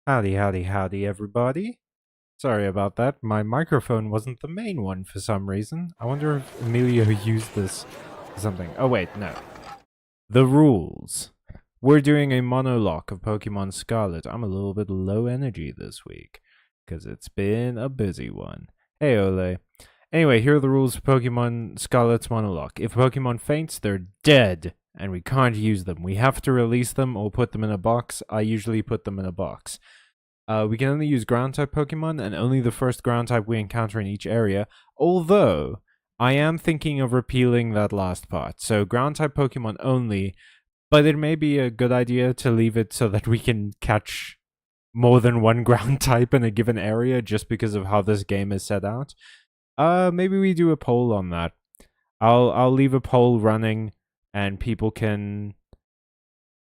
Howdy, howdy, howdy, everybody. Sorry about that. My microphone wasn't the main one for some reason. I wonder if Emilio used this for something. Oh, wait, no. The rules. We're doing a monologue of Pokemon Scarlet. I'm a little bit low energy this week because it's been a busy one. Hey, Ole. Anyway, here are the rules for Pokemon Scarlet's monologue. If a Pokemon faints, they're dead, and we can't use them. We have to release them or put them in a box. I usually put them in a box. We can only use ground-type Pokemon, and only the first ground-type we encounter in each area, although I am thinking of repealing that last part. So ground-type Pokemon only, but it may be a good idea to leave it so that we can catch more than one ground-type in a given area just because of how this game is set out. Maybe we do a poll on that. I'll leave a poll running, and people can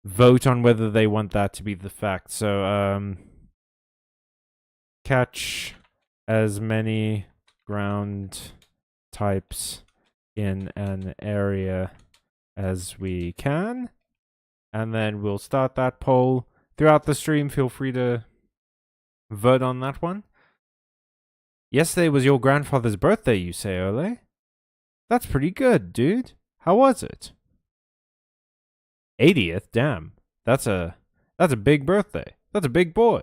vote on whether they want that to be the fact. So, catch as many ground types in an area as we can, and then we'll start that poll throughout the stream. Feel free to vote on that one. Yesterday was your grandfather's birthday, you say, Ole? That's pretty good, dude. How was it? 80th? Damn. That's a big birthday. That's a big boy.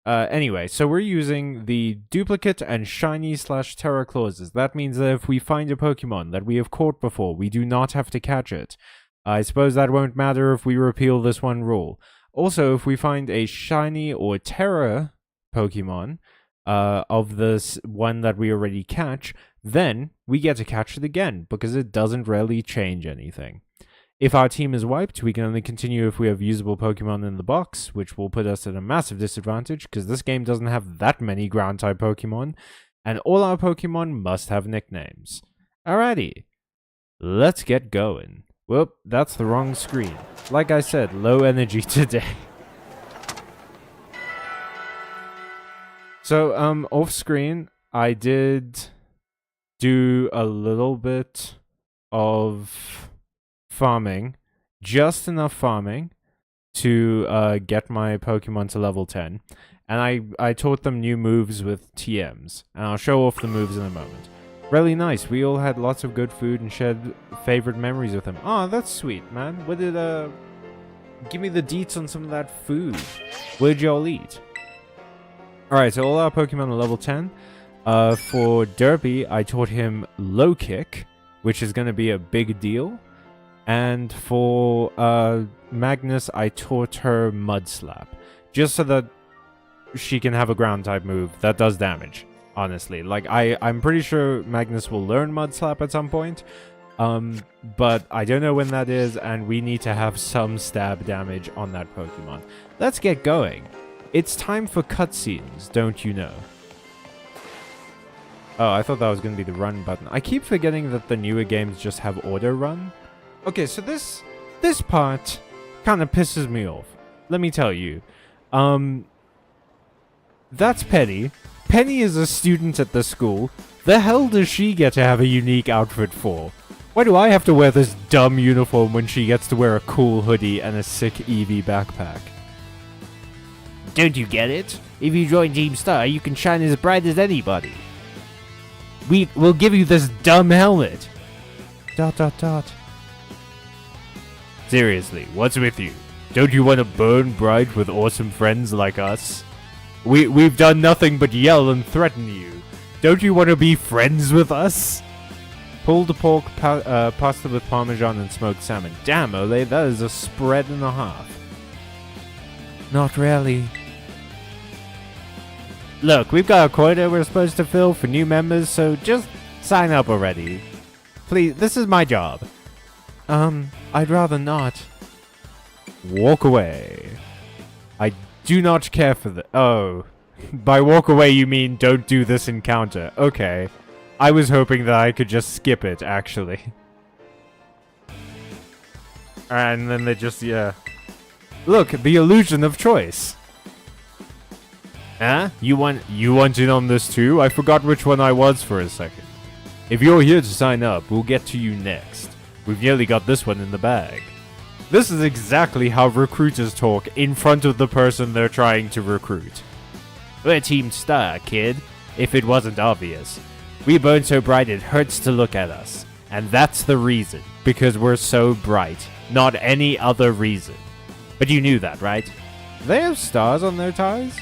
Anyway, so we're using the duplicate and shiny/terra clauses. That means that if we find a Pokemon that we have caught before, we do not have to catch it. I suppose that won't matter if we repeal this one rule. Also, if we find a shiny or terra Pokemon of this one that we already catch, then we get to catch it again, because it doesn't really change anything. If our team is wiped, we can only continue if we have usable Pokemon in the box, which will put us at a massive disadvantage, because this game doesn't have that many ground-type Pokemon, and all our Pokemon must have nicknames. Alrighty, let's get going. Whoop, that's the wrong screen. Like I said, low energy today. So, off screen, I did do a little bit of farming, just enough farming to get my Pokemon to level 10. And I taught them new moves with TMs, and I'll show off the moves in a moment. Really nice. We all had lots of good food and shared favorite memories with them. Oh, that's sweet, man. What did, give me the deets on some of that food. What did y'all eat? Alright, so all our Pokemon are level 10. For Derpy, I taught him Low Kick, which is going to be a big deal. And for Magnus, I taught her Mud Slap, just so that she can have a ground-type move that does damage, honestly. Like, I'm pretty sure Magnus will learn Mud Slap at some point, but I don't know when that is, and we need to have some stab damage on that Pokemon. Let's get going. It's time for cutscenes, don't you know? Oh, I thought that was going to be the run button. I keep forgetting that the newer games just have auto run. Okay, so this part kind of pisses me off. Let me tell you. That's Penny. Penny is a student at the school. The hell does she get to have a unique outfit for? Why do I have to wear this dumb uniform when she gets to wear a cool hoodie and a sick Eevee backpack? Don't you get it? If you join Team Star, you can shine as bright as anybody. We'll give you this dumb helmet. ... Seriously, what's with you? Don't you want to burn bright with awesome friends like us? We've done nothing but yell and threaten you. Don't you want to be friends with us? Pulled pork, pasta with parmesan and smoked salmon. Damn, Ole, that is a spread and a half. Not really. Look, we've got a quota we're supposed to fill for new members, so just sign up already. Please, this is my job. I'd rather not. Walk away. I do not care for the— oh. By walk away you mean don't do this encounter. Okay. I was hoping that I could just skip it, actually. And then they just, yeah. Look, the illusion of choice. Huh? You want in on this too? I forgot which one I was for a second. If you're here to sign up, we'll get to you next. We've nearly got this one in the bag. This is exactly how recruiters talk in front of the person they're trying to recruit. We're Team Star, kid, if it wasn't obvious. We burn so bright it hurts to look at us. And that's the reason, because we're so bright, not any other reason. But you knew that, right? Do they have stars on their ties?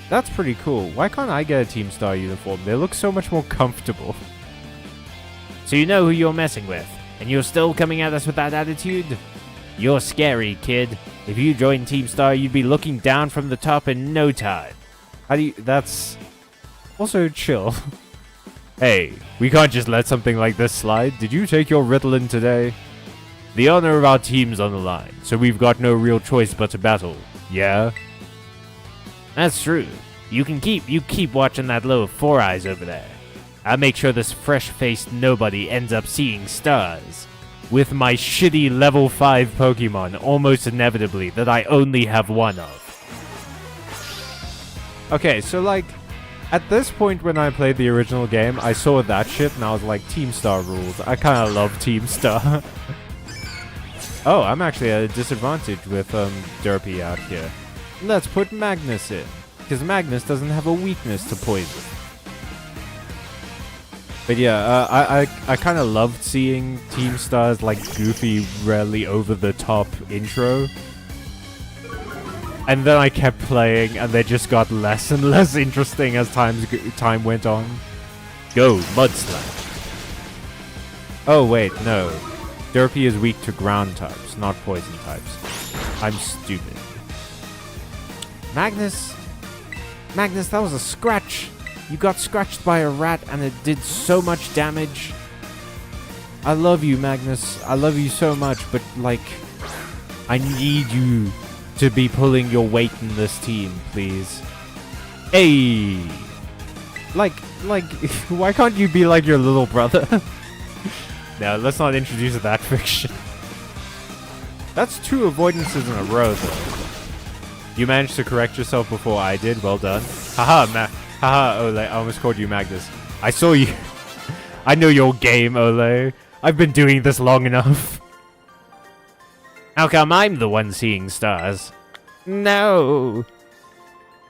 That's pretty cool. Why can't I get a Team Star uniform? They look so much more comfortable. So you know who you're messing with, and you're still coming at us with that attitude? You're scary, kid. If you joined Team Star, you'd be looking down from the top in no time. How do you... That's... Also, chill. Hey, we can't just let something like this slide. Did you take your Ritalin today? The honor of our team's on the line, so we've got no real choice but to battle. Yeah? That's true. You keep watching that little Four Eyes over there. I'll make sure this fresh-faced nobody ends up seeing stars. With my shitty level 5 Pokemon almost inevitably that I only have one of. Okay, so like, at this point when I played the original game, I saw that shit and I was like, Team Star rules. I kinda love Team Star. Oh, I'm actually at a disadvantage with Derpy out here. Let's put Magnus in, because Magnus doesn't have a weakness to poison. But yeah, I kind of loved seeing Team Star's like goofy, really over-the-top intro. And then I kept playing, and they just got less and less interesting as time went on. Go, Mudslap. Oh wait, no. Derpy is weak to ground types, not poison types. I'm stupid. Magnus, that was a scratch. You got scratched by a rat and it did so much damage. I love you, Magnus. I love you so much, but like, I need you to be pulling your weight in this team, please. Hey! Like, why can't you be like your little brother? No, let's not introduce that fiction. That's 2 avoidances in a row, though. You managed to correct yourself before I did. Well done. Haha, Ole. I almost called you Magnus. I saw you. I know your game, Ole. I've been doing this long enough. How come I'm the one seeing stars? No.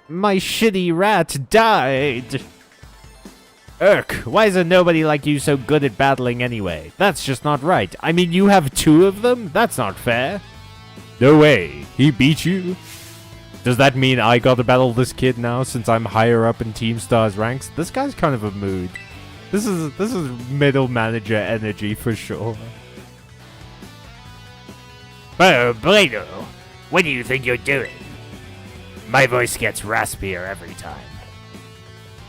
My shitty rat died. Urk, why isn't nobody like you so good at battling anyway? That's just not right. I mean, you have 2 of them? That's not fair. No way. He beat you? Does that mean I gotta battle this kid now since I'm higher up in Team Star's ranks? This guy's kind of a mood. This is middle manager energy for sure. Oh, Blado, what do you think you're doing? My voice gets raspier every time.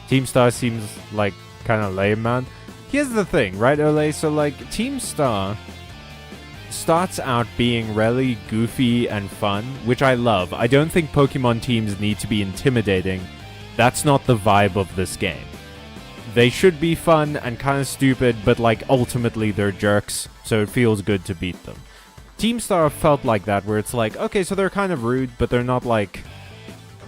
Team Star seems like kind of lame, man. Here's the thing, right, Ole? So like, Team Star starts out being really goofy and fun, which I love. I don't think Pokemon teams need to be intimidating. That's not the vibe of this game. They should be fun and kind of stupid, but like ultimately they're jerks, so it feels good to beat them. Team Star felt like that, where it's like, okay, so they're kind of rude, but they're not like,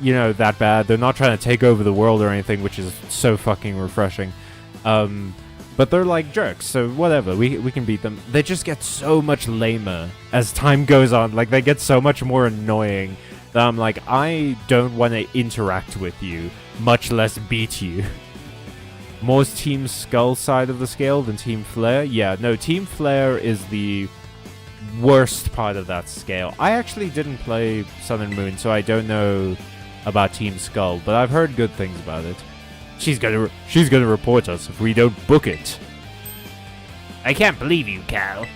you know, that bad. They're not trying to take over the world or anything, which is so fucking refreshing. But they're like jerks, so whatever, we can beat them. They just get so much lamer as time goes on. Like, they get so much more annoying that I'm like, I don't want to interact with you, much less beat you. More Team Skull side of the scale than Team Flare? Yeah, no, Team Flare is the worst part of that scale. I actually didn't play Sun and Moon, so I don't know about Team Skull, but I've heard good things about it. She's gonna report us if we don't book it. I can't believe you, Cal.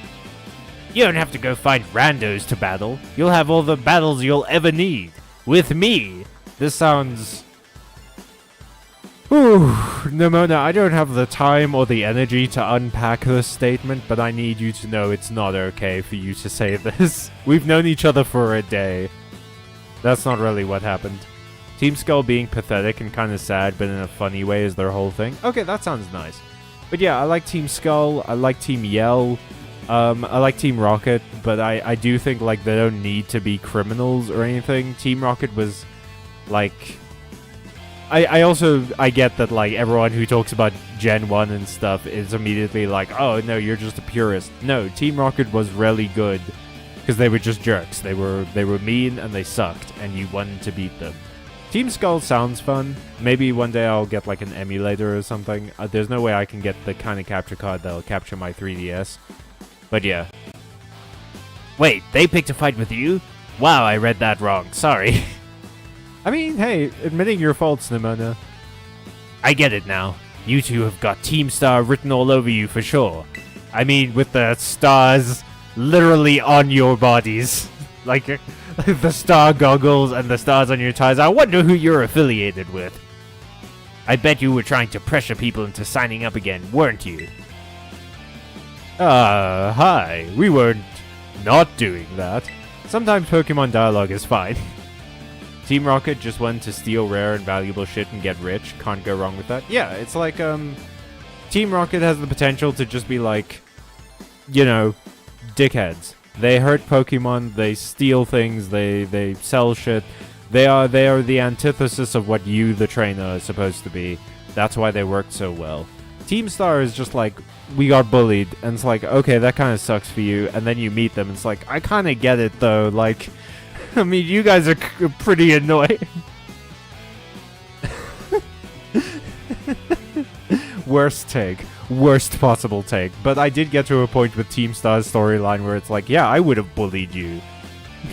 You don't have to go find randos to battle. You'll have all the battles you'll ever need. With me. This sounds... Ooh, Nimona, I don't have the time or the energy to unpack this statement, but I need you to know it's not okay for you to say this. We've known each other for a day. That's not really what happened. Team Skull being pathetic and kind of sad, but in a funny way is their whole thing. Okay, that sounds nice. But yeah, I like Team Skull, I like Team Yell, I like Team Rocket, but I do think like they don't need to be criminals or anything. Team Rocket was like... I get that like everyone who talks about Gen 1 and stuff is immediately like, oh no, you're just a purist. No, Team Rocket was really good because they were just jerks. They were mean and they sucked, and you wanted to beat them. Team Skull sounds fun. Maybe one day I'll get like an emulator or something. There's no way I can get the kind of capture card that'll capture my 3DS. But yeah. Wait, they picked a fight with you? Wow, I read that wrong. Sorry. I mean, hey, admitting your faults, Nimona. I get it now. You two have got Team Star written all over you for sure. I mean, with the stars literally on your bodies. Like, the star goggles and the stars on your ties. I wonder who you're affiliated with. I bet you were trying to pressure people into signing up again, weren't you? Hi. We weren't not doing that. Sometimes Pokemon dialogue is fine. Team Rocket just wanted to steal rare and valuable shit and get rich. Can't go wrong with that. Yeah, it's like, Team Rocket has the potential to just be like, you know, dickheads. They hurt Pokemon, they steal things, they sell shit. They are the antithesis of what you, the trainer, are supposed to be. That's why they worked so well. Team Star is just like, we got bullied, and it's like, okay, that kind of sucks for you, and then you meet them, and it's like, I kind of get it, though, like, I mean, you guys are pretty annoying. Worst take. Worst possible take. But I did get to a point with Team Star's storyline where it's like, yeah, I would have bullied you.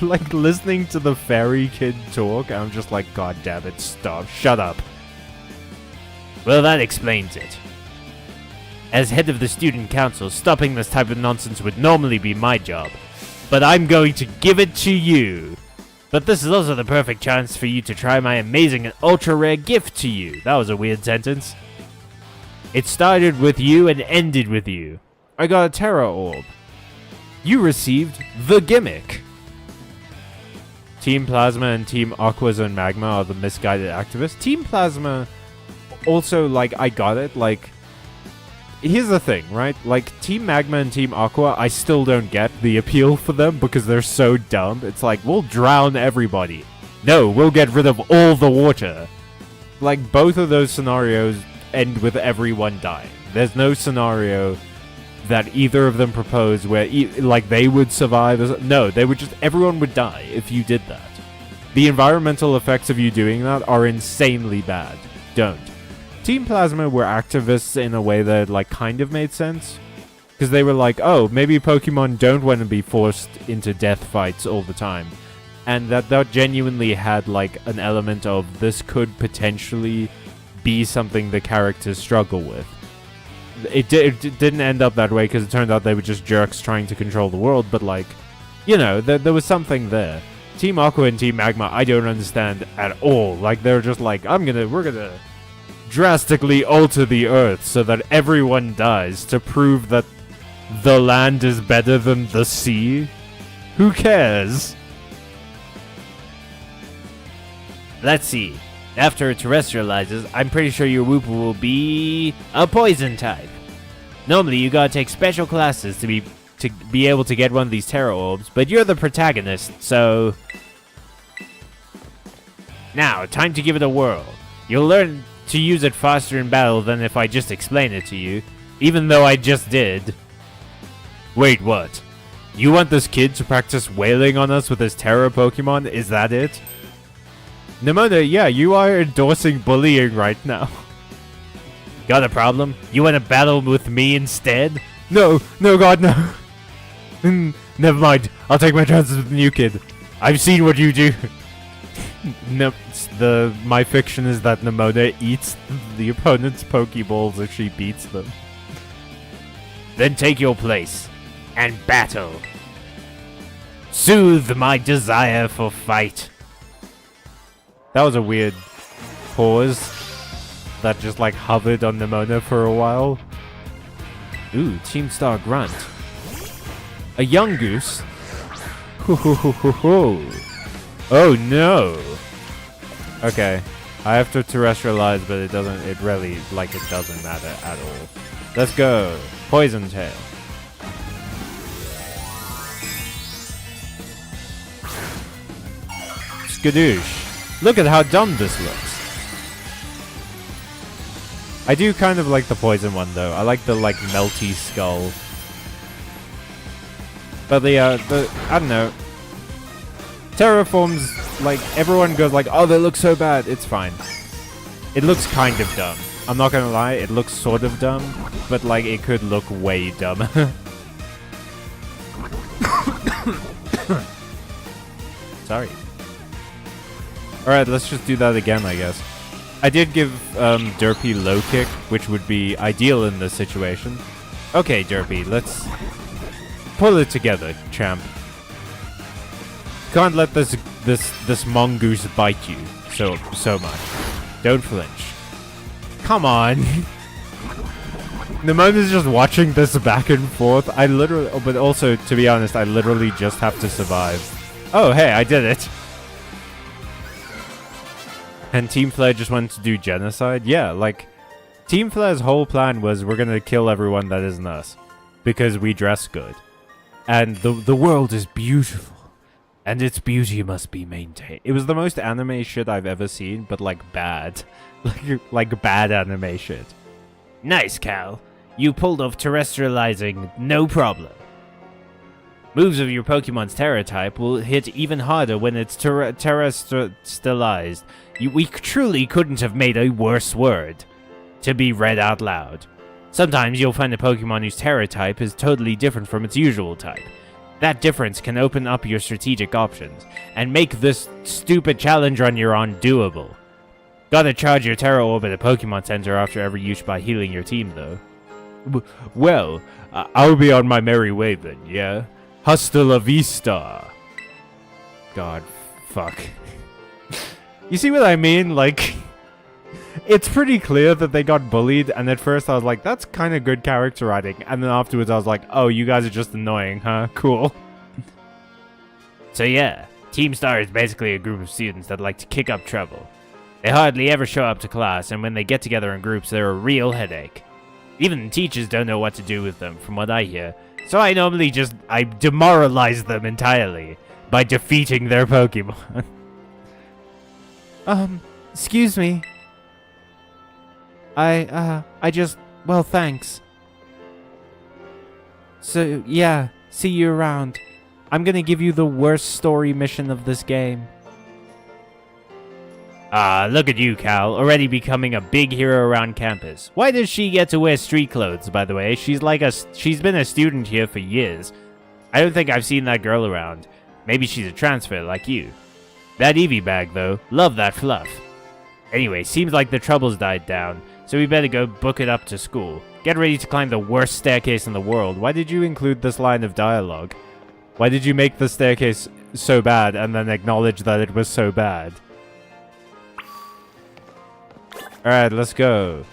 Like, listening to the fairy kid talk, I'm just like, God damn it, stop, shut up. Well, that explains it. As head of the student council, stopping this type of nonsense would normally be my job. But I'm going to give it to you. But this is also the perfect chance for you to try my amazing and ultra-rare gift to you. That was a weird sentence. It started with you and ended with you. I got a Terra Orb. You received the gimmick. Team Plasma and Team Aqua's and Magma are the misguided activists. Team Plasma also, like, I got it, like, here's the thing, right? Like, Team Magma and Team Aqua, I still don't get the appeal for them because they're so dumb. It's like, we'll drown everybody. No, we'll get rid of all the water. Like, both of those scenarios end with everyone dying. There's no scenario that either of them propose where, like, they would survive. No, they would just, everyone would die if you did that. The environmental effects of you doing that are insanely bad. Don't. Team Plasma were activists in a way that, like, kind of made sense. Because they were like, oh, maybe Pokemon don't want to be forced into death fights all the time. And that genuinely had, like, an element of this could potentially be something the characters struggle with. It didn't end up that way because it turned out they were just jerks trying to control the world, but, like, you know, there was something there. Team Aqua and Team Magma, I don't understand at all. Like, they're just like, we're gonna drastically alter the earth so that everyone dies to prove that the land is better than the sea. Who cares? Let's see. After it terrestrializes, I'm pretty sure your Wooper will be a poison type. Normally, you gotta take special classes to be able to get one of these Terra Orbs, but you're the protagonist, so... Now, time to give it a whirl. You'll learn to use it faster in battle than if I just explained it to you, even though I just did. Wait, what? You want this kid to practice wailing on us with his Terra Pokemon? Is that it? Nimona, yeah, you are endorsing bullying right now. Got a problem? You want to battle with me instead? No, God, no. Never mind. I'll take my chances with the new kid. I've seen what you do. No, my fiction is that Nimona eats the opponent's Pokeballs if she beats them. Then take your place and battle. Soothe my desire for fight. That was a weird pause that just, like, hovered on Nimona for a while. Ooh, Team Star Grunt. A young goose. Oh no. Okay. I have to terrestrialize, but it really doesn't matter at all. Let's go. Poison Tail. Skadoosh. Look at how dumb this looks. I do kind of like the poison one, though. I like the, like, melty skull. But I don't know. Terraforms, like, everyone goes like, oh, they look so bad. It's fine. It looks kind of dumb. I'm not gonna lie, it looks sort of dumb, but, like, it could look way dumber. Sorry. Alright, let's just do that again, I guess. I did give Derpy low kick, which would be ideal in this situation. Okay, Derpy, let's pull it together, champ. Can't let this mongoose bite you so much. Don't flinch. Come on. Nemona's just watching this back and forth. I literally, but also, to be honest, I literally just have to survive. Oh, hey, I did it. And Team Flare just wanted to do genocide? Yeah, like, Team Flare's whole plan was we're gonna kill everyone that isn't us. Because we dress good. And the world is beautiful. And its beauty must be maintained. It was the most anime shit I've ever seen, but, like, bad. like bad anime shit. Nice, Cal. You pulled off terrestrializing, no problem. Moves of your Pokemon's Terra type will hit even harder when it's terrestrialized. We truly couldn't have made a worse word to be read out loud. Sometimes you'll find a Pokemon whose Terra type is totally different from its usual type. That difference can open up your strategic options and make this stupid challenge run you're on doable. Gotta charge your Terra Orb at a Pokemon Center after every use by healing your team, though. Well, I'll be on my merry way then, yeah? Hasta la vista. God, fuck. You see what I mean? Like, it's pretty clear that they got bullied, and at first I was like, that's kind of good character writing. And then afterwards I was like, oh, you guys are just annoying, huh? Cool. So yeah, Team Star is basically a group of students that like to kick up trouble. They hardly ever show up to class, and when they get together in groups, they're a real headache. Even the teachers don't know what to do with them, from what I hear. So I normally I demoralize them entirely by defeating their Pokemon. Excuse me. Well, thanks. So, yeah, see you around. I'm gonna give you the worst story mission of this game. Ah, look at you, Cal, already becoming a big hero around campus. Why does she get to wear street clothes, by the way? She's been a student here for years. I don't think I've seen that girl around. Maybe she's a transfer like you. That Eevee bag, though, love that fluff. Anyway, seems like the troubles died down, so we better go book it up to school. Get ready to climb the worst staircase in the world. Why did you include this line of dialogue? Why did you make the staircase so bad and then acknowledge that it was so bad? Alright, let's go.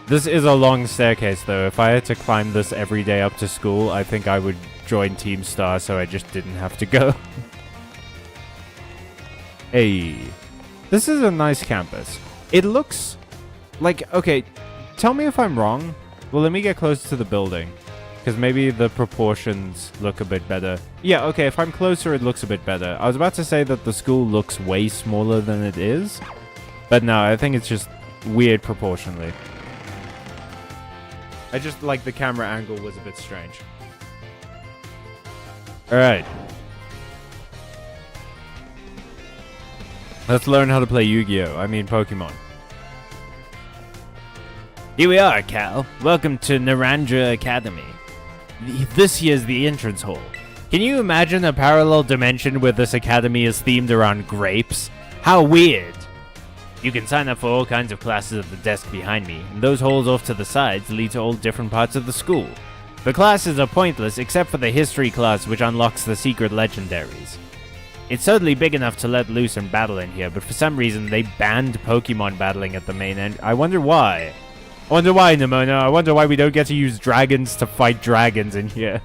This is a long staircase, though. If I had to climb this every day up to school, I think I would join Team Star so I just didn't have to go. Hey. This is a nice campus. It looks like... Okay, tell me if I'm wrong. Well, let me get close to the building. Because maybe the proportions look a bit better. Yeah, okay, if I'm closer, it looks a bit better. I was about to say that the school looks way smaller than it is. But no, I think it's just weird proportionally. I just like the camera angle was a bit strange. Alright. Let's learn how to play Yu-Gi-Oh! I mean Pokemon. Here we are, Cal. Welcome to Naranja Academy. This here's the entrance hall. Can you imagine a parallel dimension where this academy is themed around grapes? How weird! You can sign up for all kinds of classes at the desk behind me, and those holes off to the sides lead to all different parts of the school. The classes are pointless except for the history class, which unlocks the secret legendaries. It's totally big enough to let loose and battle in here, but for some reason they banned Pokemon battling at the main end. I wonder why. I wonder why, Nemona. I wonder why we don't get to use dragons to fight dragons in here.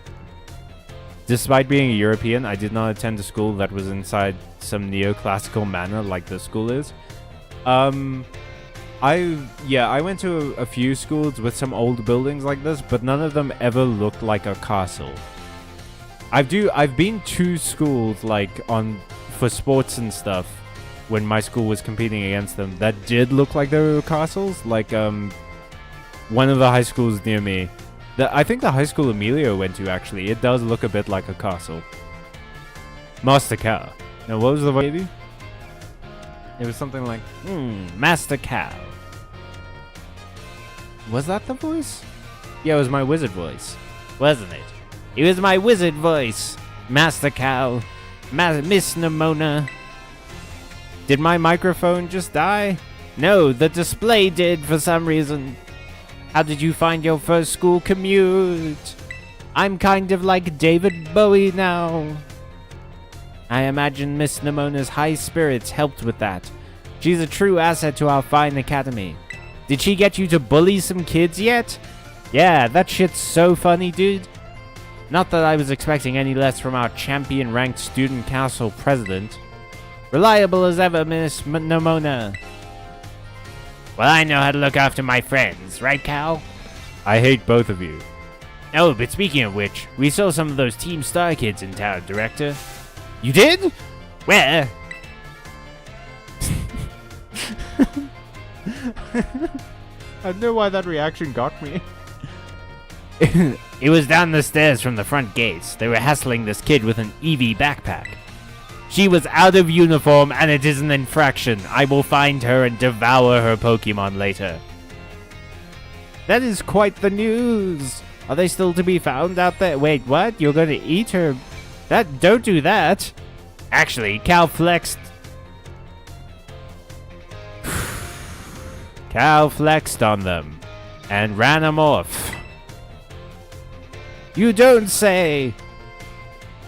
Despite being a European, I did not attend a school that was inside some neoclassical manor like this school is. I went to a few schools with some old buildings like this, but none of them ever looked like a castle. I've been to schools for sports and stuff when my school was competing against them that did look like they were castles. Like one of the high schools near me I think the high school Emilio went to, actually, it does look a bit like a castle. Master Cow. Now, what was the baby? It was something like, Master Cow. was that the voice? Yeah, it was my wizard voice. Wasn't it? It was my wizard voice. Master Cow. Miss Nimona. Did my microphone just die? No, the display did for some reason. How did you find your first school commute? I'm kind of like David Bowie now. I imagine Miss Nimona's high spirits helped with that. She's a true asset to our fine academy. Did she get you to bully some kids yet? Yeah, that shit's so funny, dude. Not that I was expecting any less from our champion-ranked student council president. Reliable as ever, Miss Nimona. Well, I know how to look after my friends, right, Cal? I hate both of you. Oh, but speaking of which, we saw some of those Team Star kids in town, Director. You did? Where? I don't know why that reaction got me. It was down the stairs from the front gates. They were hassling this kid with an Eevee backpack. She was out of uniform and it is an infraction. I will find her and devour her Pokemon later. That is quite the news. Are they still to be found out there? Wait, what? You're gonna eat her? Don't do that. Actually, Cal flexed. Cal flexed on them and ran them off. You don't say.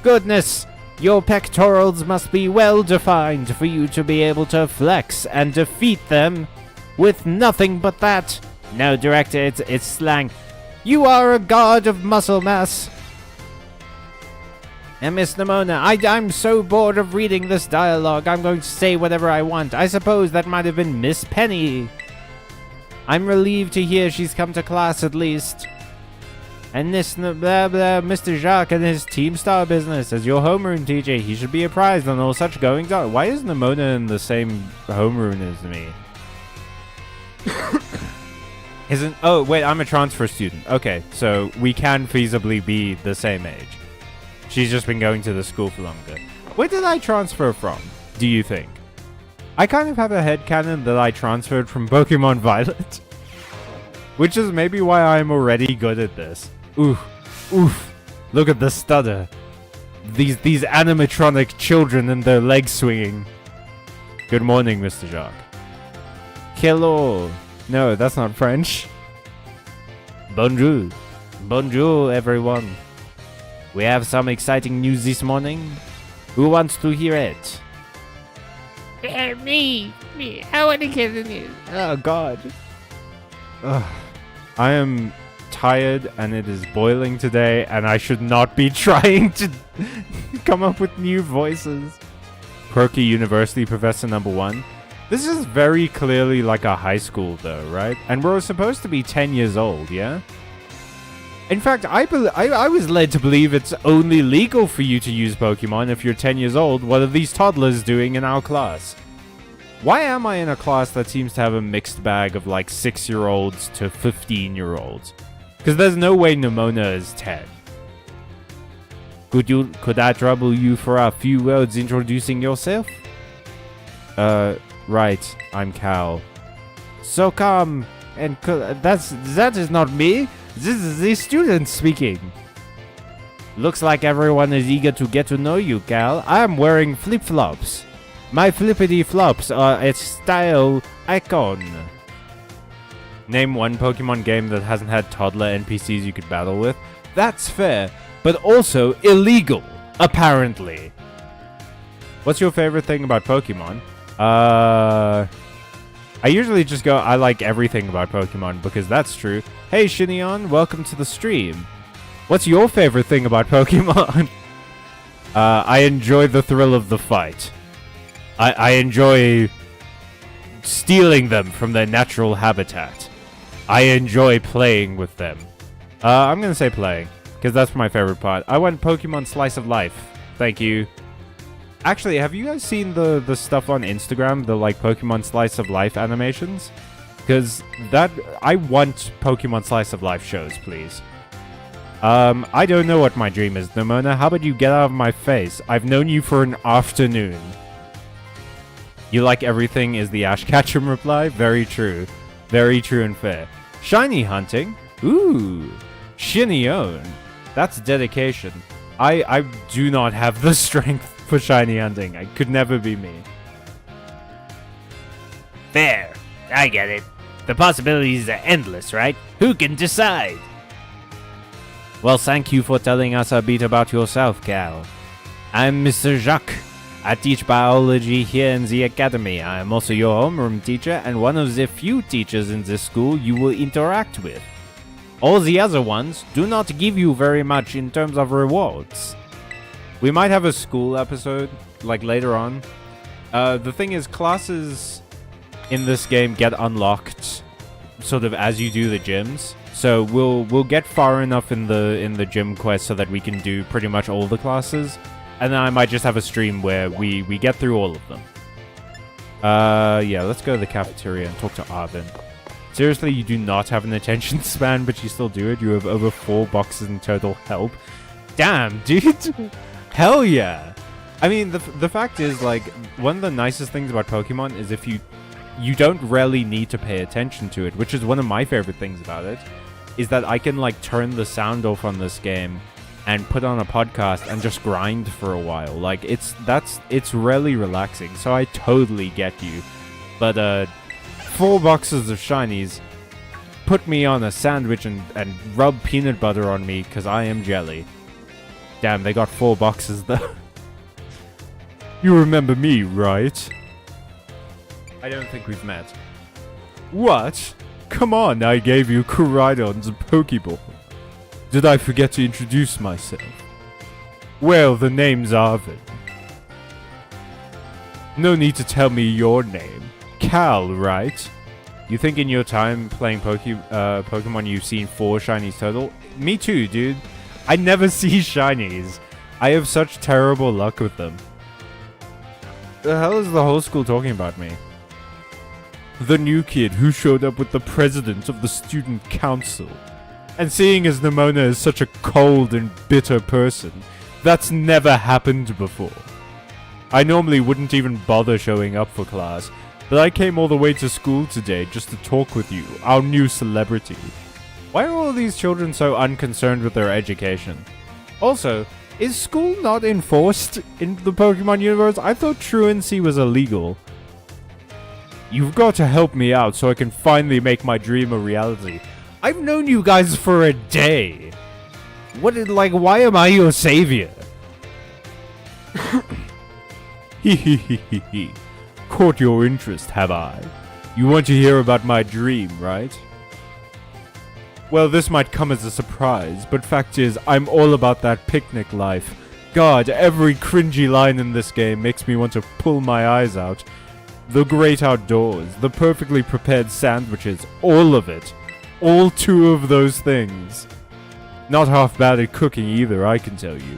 Goodness, your pectorals must be well defined for you to be able to flex and defeat them with nothing but that. No, Director, it's slang. You are a god of muscle mass. And Miss Nimona, I'm so bored of reading this dialogue, I'm going to say whatever I want. I suppose that might have been Miss Penny. I'm relieved to hear she's come to class at least. And this blah blah Mr. Jacques and his Team Star business as your homeroom teacher, he should be apprised on all such goings on. Why is Nimona in the same homeroom as me? Isn't... Oh, wait, I'm a transfer student. Okay, so we can feasibly be the same age. She's just been going to the school for longer. Where did I transfer from, do you think? I kind of have a headcanon that I transferred from Pokemon Violet. Which is maybe why I'm already good at this. Oof. Look at the stutter. These animatronic children and their legs swinging. Good morning, Mr. Jacques. Hello. No, that's not French. Bonjour. Bonjour, everyone. We have some exciting news this morning. Who wants to hear it? Me. I want to get the news. Oh, God. Ugh. I am tired and it is boiling today and I should not be trying to come up with new voices. Quirky University Professor number 1. This is very clearly like a high school though, right? And we're supposed to be 10 years old, yeah? In fact, I was led to believe it's only legal for you to use Pokemon if you're 10 years old. What are these toddlers doing in our class? Why am I in a class that seems to have a mixed bag of like 6-year-olds to 15-year-olds? Because there's no way Nimona is 10. Could I trouble you for a few words introducing yourself? Right, I'm Cal. So come, and that is not me. This is the student speaking. Looks like everyone is eager to get to know you, Cal. I am wearing flip-flops. My flippity flops are a style icon. Name one Pokemon game that hasn't had toddler NPCs you could battle with. That's fair, but also illegal, apparently. What's your favorite thing about Pokemon? I usually just go, I like everything about Pokemon, because that's true. Hey, Shineon, welcome to the stream. What's your favorite thing about Pokemon? I enjoy the thrill of the fight. I enjoy stealing them from their natural habitat. I enjoy playing with them. I'm going to say playing, because that's my favorite part. I want Pokemon Slice of Life. Thank you. Actually, have you guys seen the stuff on Instagram? The, like, Pokemon Slice of Life animations? Because I want Pokemon Slice of Life shows, please. I don't know what my dream is, Nimona. How about you get out of my face? I've known you for an afternoon. You like everything is the Ash Ketchum reply? Very true. Very true and fair. Shiny hunting? Ooh. Shinny-own. That's dedication. I do not have the strength for shiny hunting. I could never be me. Fair. I get it. The possibilities are endless, right? Who can decide? Well, thank you for telling us a bit about yourself, Cal. I'm Mr. Jacques. I teach biology here in the academy. I am also your homeroom teacher and one of the few teachers in this school you will interact with. All the other ones do not give you very much in terms of rewards. We might have a school episode, like later on. The thing is, classes in this game get unlocked sort of as you do the gyms. So we'll get far enough in the gym quest so that we can do pretty much all the classes. And then I might just have a stream where we get through all of them. Yeah, let's go to the cafeteria and talk to Arvin. Seriously, you do not have an attention span, but you still do it. You have over 4 boxes in total. Help. Damn, dude. Hell yeah. I mean, the fact is, like, one of the nicest things about Pokemon is if you don't really need to pay attention to it, which is one of my favorite things about it, is that I can, like, turn the sound off on this game and put on a podcast and just grind for a while. Like, it's really relaxing, so I totally get you. But, 4 boxes of shinies, put me on a sandwich and rub peanut butter on me, because I am jelly. Damn, they got 4 boxes, though. You remember me, right? I don't think we've met. What? Come on, I gave you Koraidon's Pokeball. Did I forget to introduce myself? Well, the name's Arvin. No need to tell me your name. Cal, right? You think in your time playing Pokemon you've seen 4 shinies total? Me too, dude. I never see shinies. I have such terrible luck with them. The hell is the whole school talking about me? The new kid who showed up with the president of the student council. And seeing as Nimona is such a cold and bitter person, that's never happened before. I normally wouldn't even bother showing up for class, but I came all the way to school today just to talk with you, our new celebrity. Why are all these children so unconcerned with their education? Also, is school not enforced in the Pokemon universe? I thought truancy was illegal. You've got to help me out so I can finally make my dream a reality. I've known you guys for a day. Why am I your savior? Hee. Caught your interest, have I? You want to hear about my dream, right? Well, this might come as a surprise, but fact is, I'm all about that picnic life. God, every cringy line in this game makes me want to pull my eyes out. The great outdoors, the perfectly prepared sandwiches, all of it. All 2 of those things. Not half bad at cooking either, I can tell you.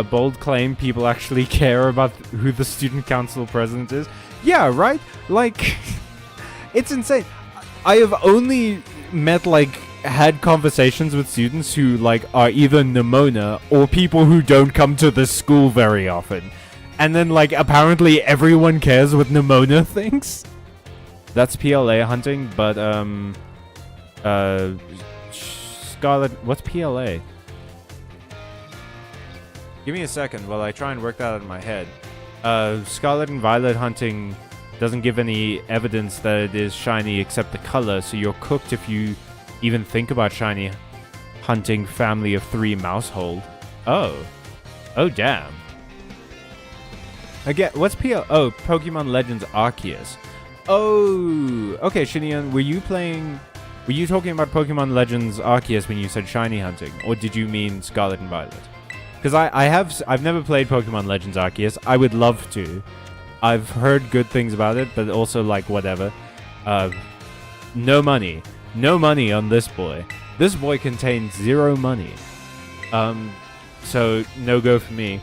Bold claim people actually care about who the student council president is. Yeah, right? Like, it's insane. I have only met, had conversations with students who, are either Nimona or people who don't come to this school very often. And then, apparently everyone cares what Nimona thinks. That's PLA hunting, but, Scarlet, what's PLA? Give me a second while I try and work that out in my head. Scarlet and Violet hunting doesn't give any evidence that it is shiny except the color, so you're cooked if you even think about shiny hunting family of 3 mousehold. Oh, damn. Again, what's PL? Oh, Pokemon Legends Arceus. Oh, okay, Shinian, were you talking about Pokemon Legends Arceus when you said shiny hunting, or did you mean Scarlet and Violet? Because I've never played Pokemon Legends Arceus. I would love to. I've heard good things about it, but also whatever. No money on this boy. This boy contains 0 money. So no go for me.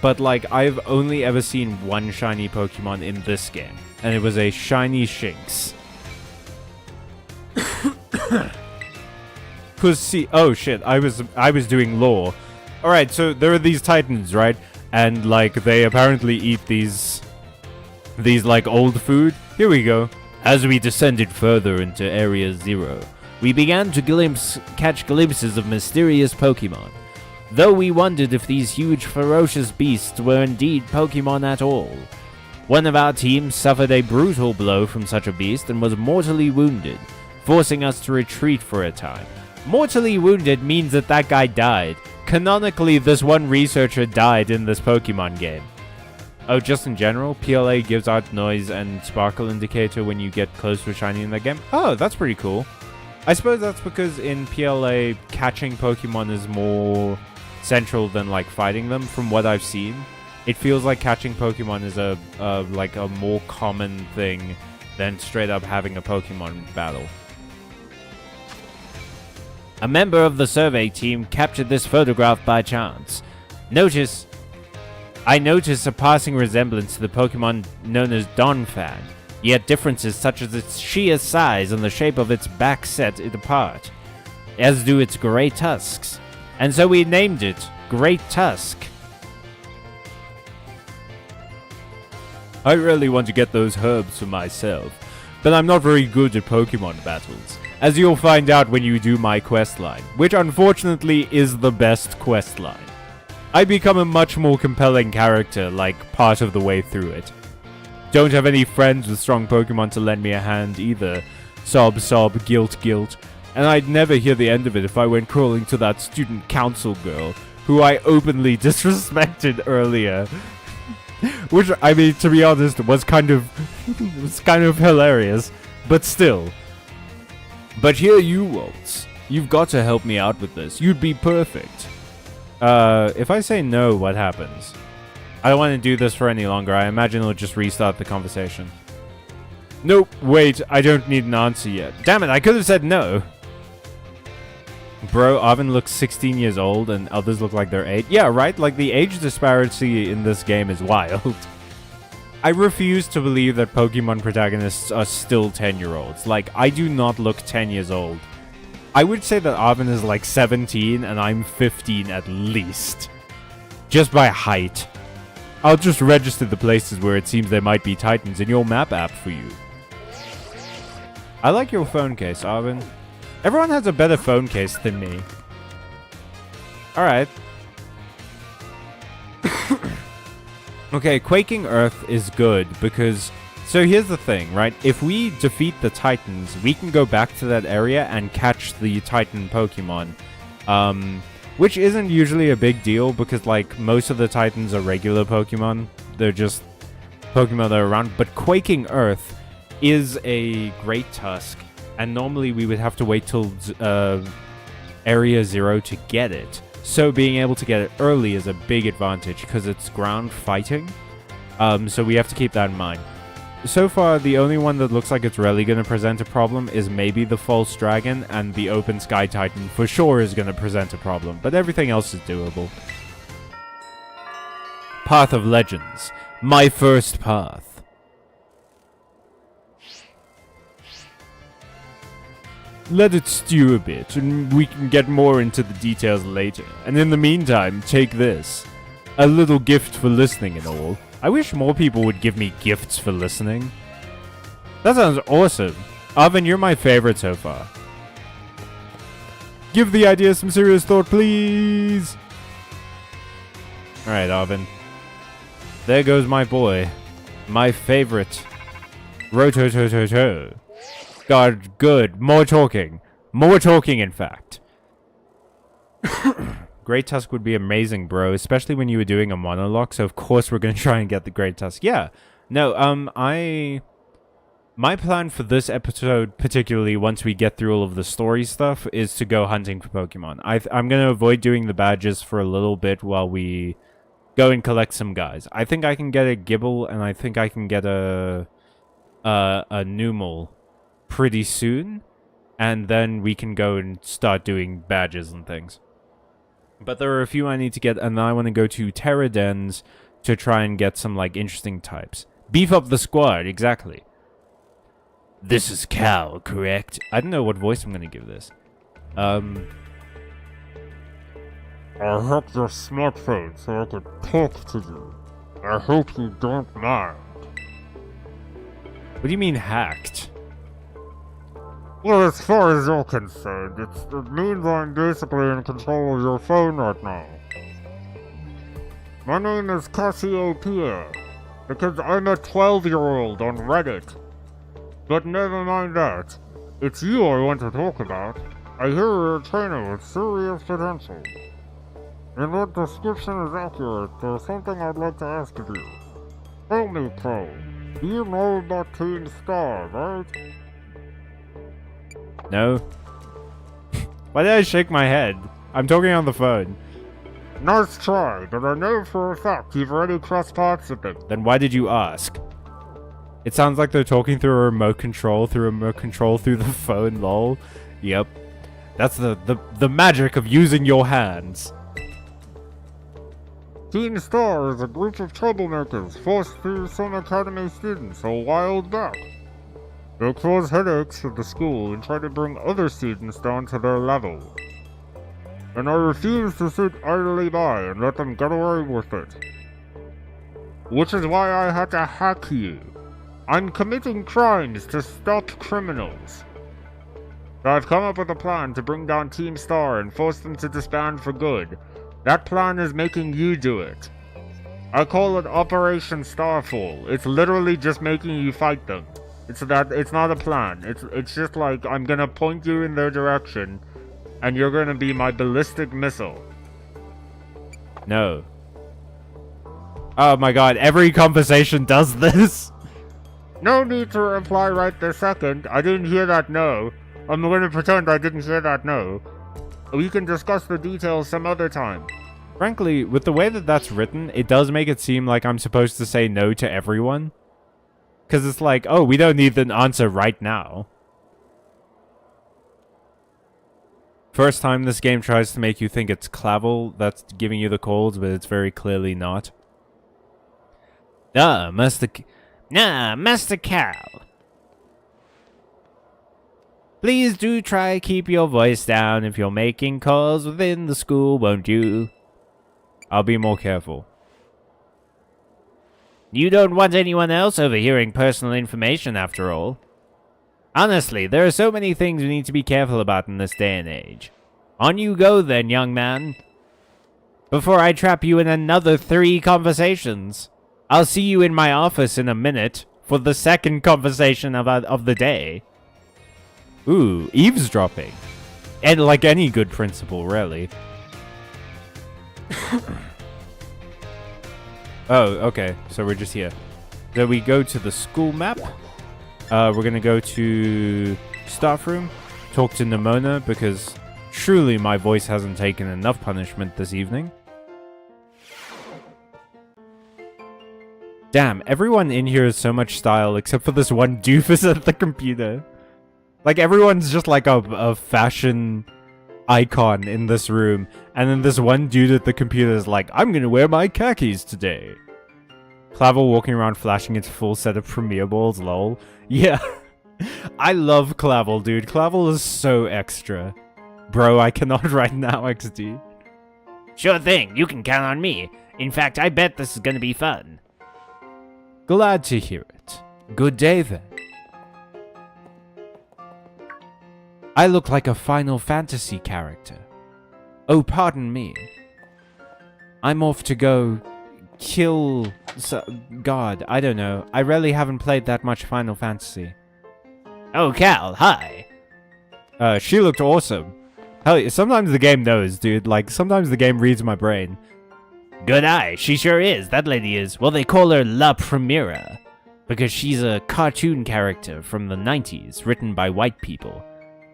But I've only ever seen 1 shiny Pokemon in this game, and it was a shiny Shinx. Cause see, oh shit, I was doing lore. All right, so there are these titans, right? And like they apparently eat these like old food. Here we go. As we descended further into Area Zero, we began to catch glimpses of mysterious Pokemon. Though we wondered if these huge, ferocious beasts were indeed Pokemon at all. One of our team suffered a brutal blow from such a beast and was mortally wounded, forcing us to retreat for a time. Mortally wounded means that guy died. Canonically, this one researcher died in this Pokemon game. Oh, just in general, PLA gives out noise and sparkle indicator when you get close to a shiny in the game. Oh, that's pretty cool. I suppose that's because in PLA, catching Pokemon is more central than like fighting them. From what I've seen, it feels like catching Pokemon is a more common thing than straight up having a Pokemon battle. A member of the survey team captured this photograph by chance. I noticed a passing resemblance to the Pokemon known as Donphan, yet differences such as its sheer size and the shape of its back set it apart, as do its grey tusks. And so we named it Great Tusk. I really want to get those herbs for myself, but I'm not very good at Pokemon battles, as you'll find out when you do my questline, which unfortunately is the best questline. I become a much more compelling character, like, part of the way through it. Don't have any friends with strong Pokemon to lend me a hand either. Sob, sob, guilt, guilt. And I'd never hear the end of it if I went crawling to that student council girl, who I openly disrespected earlier. Which, I mean, to be honest, was kind of hilarious, but still. But here you, Waltz. You've got to help me out with this. You'd be perfect. If I say no, what happens? I don't want to do this for any longer. I imagine it'll just restart the conversation. Nope, wait, I don't need an answer yet. Damn it, I could have said no. Bro, Arvin looks 16 years old and others look like they're 8. Yeah, right? Like, the age disparity in this game is wild. I refuse to believe that Pokemon protagonists are still 10-year-olds. Like, I do not look 10 years old. I would say that Arvin is like 17 and I'm 15 at least. Just by height. I'll just register the places where it seems there might be Titans in your map app for you. I like your phone case, Arvin. Everyone has a better phone case than me. Alright. Okay, Quaking Earth is good because... So here's the thing, right? If we defeat the Titans, we can go back to that area and catch the Titan Pokemon. Which isn't usually a big deal because, like, most of the Titans are regular Pokemon. They're just Pokemon that are around. But Quaking Earth is a Great Tusk. And normally we would have to wait till Area 0 to get it. So being able to get it early is a big advantage because it's ground fighting. So we have to keep that in mind. So far, the only one that looks like it's really going to present a problem is maybe the False Dragon, and the Open Sky Titan for sure is going to present a problem, but everything else is doable. Path of Legends. My first path. Let it stew a bit, and we can get more into the details later. And in the meantime, take this. A little gift for listening and all. I wish more people would give me gifts for listening. That sounds awesome. Arvin, you're my favorite so far. Give the idea some serious thought, please. Alright, Arvin. There goes my boy. My favorite. Rototototo. God, good. More talking. More talking, in fact. Great Tusk would be amazing, bro, especially when you were doing a monologue, so of course we're going to try and get the Great Tusk. Yeah. No, my plan for this episode, particularly once we get through all of the story stuff, is to go hunting for Pokemon. I'm going to avoid doing the badges for a little bit while we go and collect some guys. I think I can get a Gibble, and I think I can get a Numel pretty soon, and then we can go and start doing badges and things. But there are a few I need to get, and then I want to go to Terra Dens to try and get some, like, interesting types. Beef up the squad, exactly. This is Cal, correct? I don't know what voice I'm going to give this. I hacked your smartphone so I could talk to you. I hope you don't mind. What do you mean hacked? Well, as far as you're concerned, it means I'm basically in control of your phone right now. My name is Cassiopeia, because I'm a 12-year-old on Reddit. But never mind that. It's you I want to talk about. I hear you're a trainer with serious potential. And that description is accurate. There's something I'd like to ask of you. Tell me, Pro, do you know about Team Star, right? No. Why did I shake my head? I'm talking on the phone. Nice try, but I know for a fact you've already crossed paths with them. Then why did you ask? It sounds like they're talking through a remote control through the phone, lol. Yep. That's the magic of using your hands. Team Star is a group of troublemakers forced through some academy students a while back. They cause headaches at the school and try to bring other students down to their level. And I refuse to sit idly by and let them get away with it. Which is why I had to hack you. I'm committing crimes to stop criminals. I've come up with a plan to bring down Team Star and force them to disband for good. That plan is making you do it. I call it Operation Starfall. It's literally just making you fight them. It's not a plan. It's just like I'm gonna point you in their direction, and you're gonna be my ballistic missile. No. Oh my god, every conversation does this. No need to reply right this second. I didn't hear that no. I'm gonna pretend I didn't hear that no. We can discuss the details some other time. Frankly, with the way that that's written, it does make it seem like I'm supposed to say no to everyone. Because it's like, oh, we don't need an answer right now. First time this game tries to make you think it's Clavel that's giving you the calls, but it's very clearly not. Master Cal. Please do try keep your voice down if you're making calls within the school, won't you? I'll be more careful. You don't want anyone else overhearing personal information, after all. Honestly, there are so many things we need to be careful about in this day and age. On you go then, young man. Before I trap you in another 3 conversations. I'll see you in my office in a minute for the second conversation of the day. Ooh, eavesdropping. And like any good principal, really. Oh, okay. So we're just here. So we go to the school map. We're gonna go to staff room. Talk to Nimona because truly my voice hasn't taken enough punishment this evening. Damn, everyone in here has so much style except for this one doofus at the computer. Like, everyone's just like a fashion icon in this room. And then this one dude at the computer is like, I'm gonna wear my khakis today. Clavel walking around flashing its full set of Premiere balls, lol. Yeah. I love Clavel, dude. Clavel is so extra. Bro, I cannot right now, XD. Sure thing, you can count on me. In fact, I bet this is gonna be fun. Glad to hear it. Good day, then. I look like a Final Fantasy character. Oh, pardon me. I'm off to go kill... God, I don't know. I really haven't played that much Final Fantasy. Oh, Cal, hi. She looked awesome. Hell, sometimes the game knows, dude. Like, sometimes the game reads my brain. Good eye, she sure is. That lady is. Well, they call her La Primera. Because she's a cartoon character from the 90s, written by white people.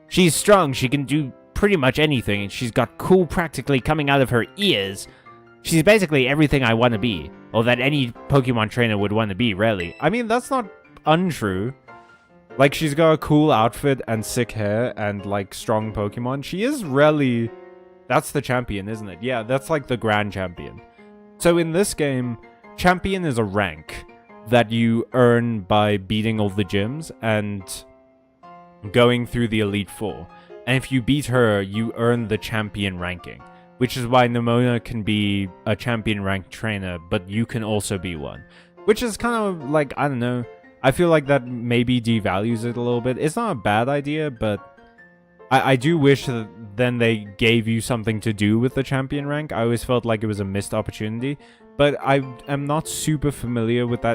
She's strong, she can do pretty much anything, and she's got cool practically coming out of her ears. She's basically everything I want to be, or that any Pokemon trainer would want to be, really. I mean, that's not untrue. Like, she's got a cool outfit and sick hair and, like, strong Pokemon. She is really... That's the champion, isn't it? Yeah, that's, like, the Grand Champion. So in this game, Champion is a rank that you earn by beating all the gyms and going through the Elite Four. And if you beat her, you earn the champion ranking. Which is why Nimona can be a champion ranked trainer, but you can also be one. Which is kind of like, I don't know. I feel like that maybe devalues it a little bit. It's not a bad idea, but I do wish that then they gave you something to do with the champion rank. I always felt like it was a missed opportunity, but I am not super familiar with that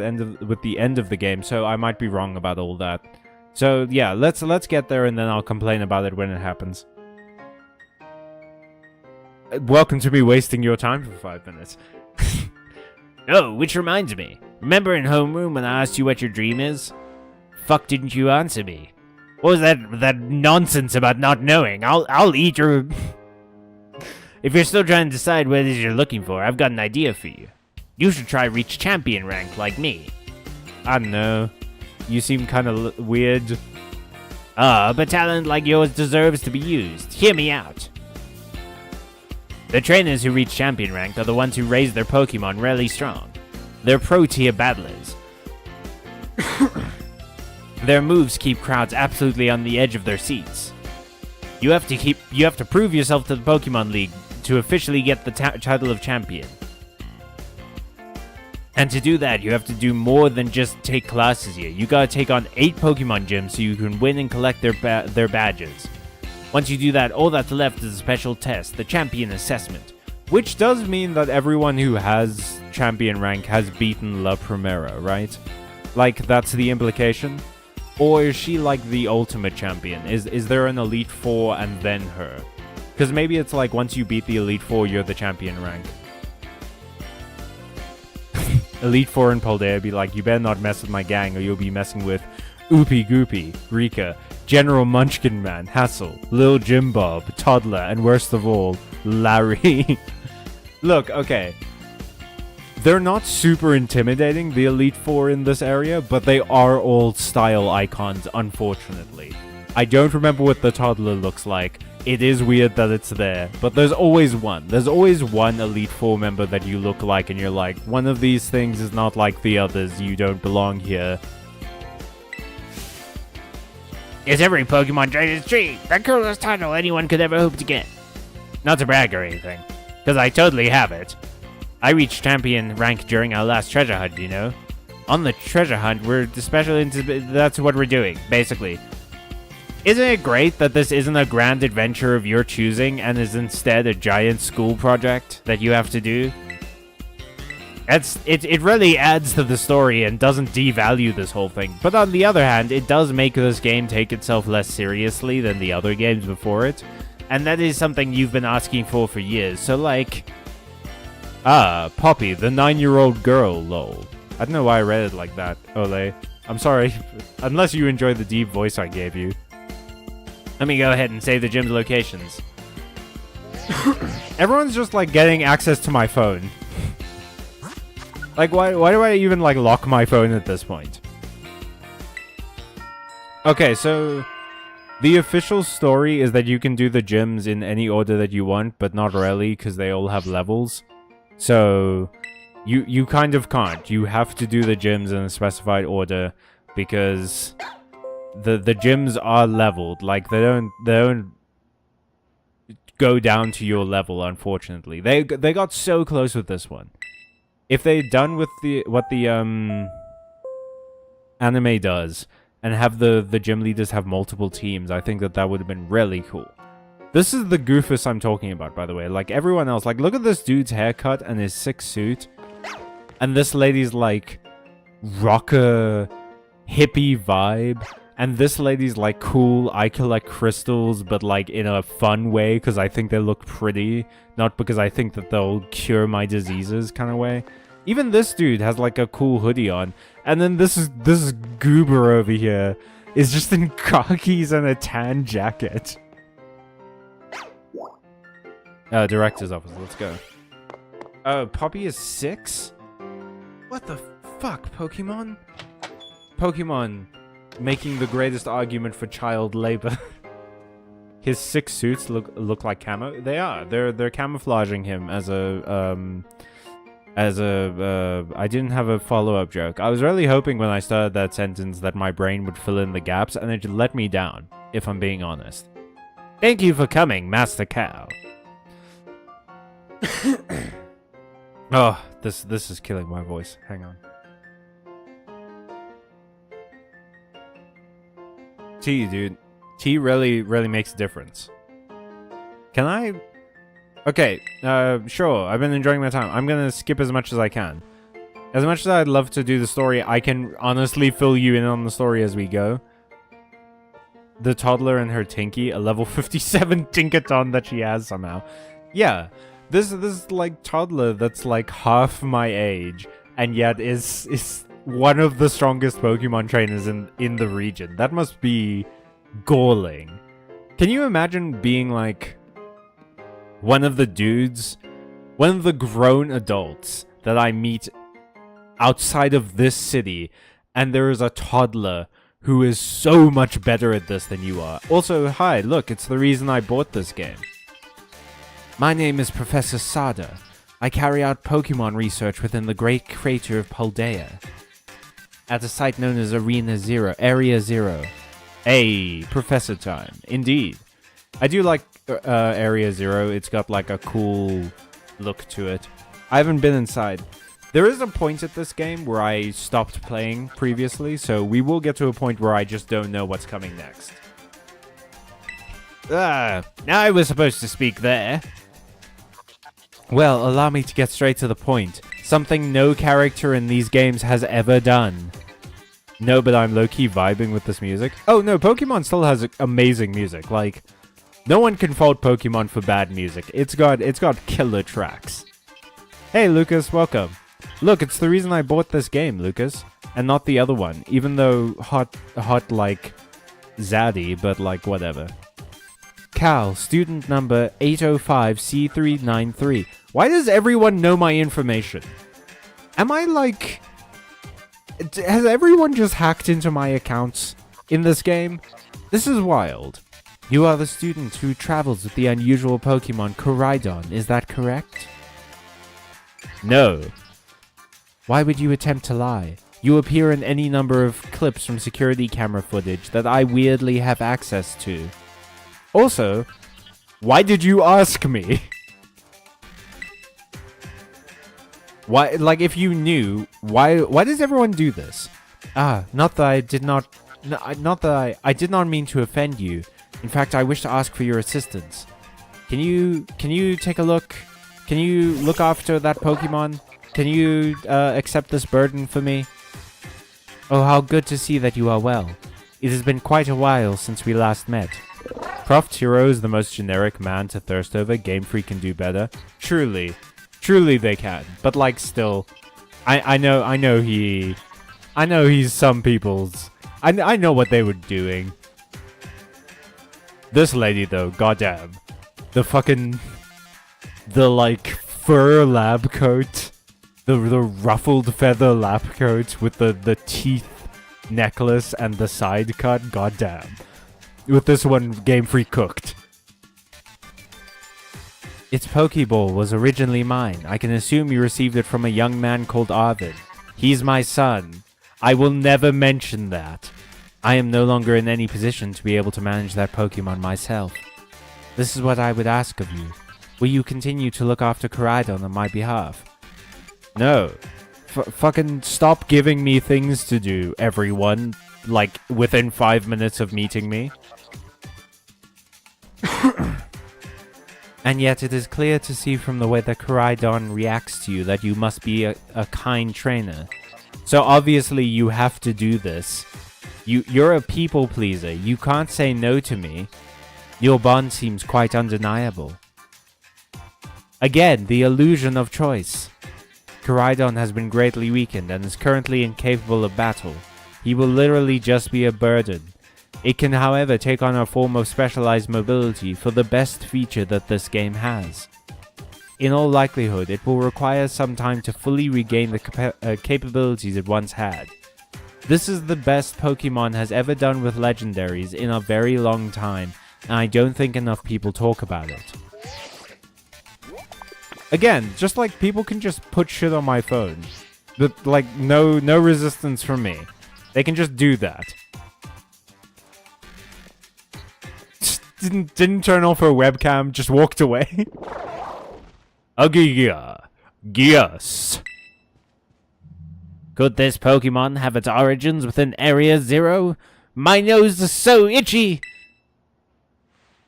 the end of the game, so I might be wrong about all that. So yeah, let's get there, and then I'll complain about it when it happens. Welcome to me wasting your time for 5 minutes. Oh, which reminds me. Remember in homeroom when I asked you what your dream is? Fuck, didn't you answer me? What was that nonsense about not knowing? I'll eat your... If you're still trying to decide what it is you're looking for, I've got an idea for you. You should try reach champion rank like me. I don't know. You seem kind of weird. But talent like yours deserves to be used. Hear me out. The trainers who reach champion rank are the ones who raise their Pokemon really strong. They're pro-tier battlers. Their moves keep crowds absolutely on the edge of their seats. You have to prove yourself to the Pokemon League to officially get the title of champion. And to do that, you have to do more than just take classes here. You gotta take on 8 Pokemon gyms so you can win and collect their badges. Once you do that, all that's left is a special test, the champion assessment. Which does mean that everyone who has champion rank has beaten La Primera, right? Like, that's the implication? Or is she like the ultimate champion? Is there an Elite Four and then her? Because maybe it's like once you beat the Elite Four, you're the champion rank. Elite Four and Paldea be like, you better not mess with my gang or you'll be messing with Oopie Goopy, Rika, General Munchkin Man, Hassel, Lil Jim Bob, Toddler, and worst of all, Larry. Look, okay. They're not super intimidating, the Elite Four in this area, but they are all style icons, unfortunately. I don't remember what the Toddler looks like. It is weird that it's there, but there's always one. There's always one Elite Four member that you look like and you're like, one of these things is not like the others, you don't belong here. Is every Pokemon trainer's dream the coolest title anyone could ever hope to get? Not to brag or anything, because I totally have it. I reached champion rank during our last treasure hunt, you know? On the treasure hunt, that's what we're doing, basically. Isn't it great that this isn't a grand adventure of your choosing and is instead a giant school project that you have to do? It really adds to the story and doesn't devalue this whole thing. But on the other hand, it does make this game take itself less seriously than the other games before it. And that is something you've been asking for years. So like... Poppy, the 9-year-old girl, lol. I don't know why I read it like that, Ole. I'm sorry, unless you enjoyed the deep voice I gave you. Let me go ahead and save the gym's locations. Everyone's just like getting access to my phone. Like, why do I even like lock my phone at this point? Okay, so the official story is that you can do the gyms in any order that you want, but not really, because they all have levels. So you kind of can't. You have to do the gyms in a specified order because the gyms are leveled. Like they don't go down to your level, unfortunately. They got so close with this one. If they'd done with what the anime does and have the gym leaders have multiple teams, I think that would have been really cool. This is the Goofus I'm talking about, by the way. Like, everyone else, like, look at this dude's haircut and his sick suit. And this lady's, like, rocker, hippie vibe. And this lady's, like, cool, I collect crystals, but, like, in a fun way, because I think they look pretty. Not because I think that they'll cure my diseases kind of way. Even this dude has, like, a cool hoodie on. And then this goober over here is just in khakis and a tan jacket. Director's office, let's go. Oh, Poppy is 6? What the fuck, Pokemon? Pokemon making the greatest argument for child labor. His 6 suits look like camo. They are. They're camouflaging him as a I didn't have a follow-up joke. I was really hoping when I started that sentence that my brain would fill in the gaps, and it let me down, if I'm being honest. Thank you for coming, Master Cow. Oh, this is killing my voice. Hang on. Tea, dude. Tea really makes a difference. Can I? Okay, sure. I've been enjoying my time. I'm gonna skip as much as I can. As much as I'd love to do the story, I can honestly fill you in on the story as we go. The toddler and her Tinky, a level 57 Tinkaton that she has somehow. Yeah, this like toddler that's like half my age, and yet is one of the strongest Pokemon trainers in the region. That must be galling. Can you imagine being like one of the dudes, one of the grown adults that I meet outside of this city, and there is a toddler who is so much better at this than you are. Also, hi, look, it's the reason I bought this game. My name is Professor Sada. I carry out Pokemon research within the great crater of Paldea, at a site known as Area Zero. Hey, Professor time. Indeed. I do like Area Zero. It's got like a cool look to it. I haven't been inside. There is a point at this game where I stopped playing previously, so we will get to a point where I just don't know what's coming next. I was supposed to speak there. Well, allow me to get straight to the point. Something no character in these games has ever done. No, but I'm low-key vibing with this music. Oh no, Pokemon still has amazing music. Like, no one can fault Pokemon for bad music. It's got killer tracks. Hey Lucas, welcome. Look, it's the reason I bought this game, Lucas, and not the other one. Even though hot like Zaddy, but like whatever. Cal, student number 805C393. Why does everyone know my information? Am I like... Has everyone just hacked into my accounts in this game? This is wild. You are the student who travels with the unusual Pokemon Koraidon, is that correct? No. Why would you attempt to lie? You appear in any number of clips from security camera footage that I weirdly have access to. Also, why did you ask me? Why, like, if you knew, why does everyone do this? Not that I did not mean to offend you. In fact, I wish to ask for your assistance. Can you take a look? Can you look after that Pokemon? Can you accept this burden for me? Oh, how good to see that you are well. It has been quite a while since we last met. Prof. Hero is the most generic man to thirst over. Game Freak can do better. Truly they can. But like, still, I know he's some people's. I know what they were doing. This lady though, goddamn, the like fur lab coat. The ruffled feather lab coat with the teeth necklace and the side cut, goddamn. With this one, Game Freak cooked. Its Pokeball was originally mine. I can assume you received it from a young man called Arvid. He's my son. I will never mention that. I am no longer in any position to be able to manage that Pokemon myself. This is what I would ask of you. Will you continue to look after Koraidon on my behalf? No. Fucking stop giving me things to do, everyone. Like, within 5 minutes of meeting me. And yet it is clear to see from the way that Koraidon reacts to you that you must be a kind trainer. So obviously you have to do this. You're a people pleaser. You can't say no to me. Your bond seems quite undeniable. Again, the illusion of choice. Koraidon has been greatly weakened and is currently incapable of battle. He will literally just be a burden. It can, however, take on a form of specialized mobility for the best feature that this game has. In all likelihood, it will require some time to fully regain the capabilities it once had. This is the best Pokemon has ever done with legendaries in a very long time, and I don't think enough people talk about it. Again, just like people can just put shit on my phone. But like no resistance from me. They can just do that. didn't turn off her webcam, just walked away. Yes. Could this Pokemon have its origins within Area Zero? My nose is so itchy!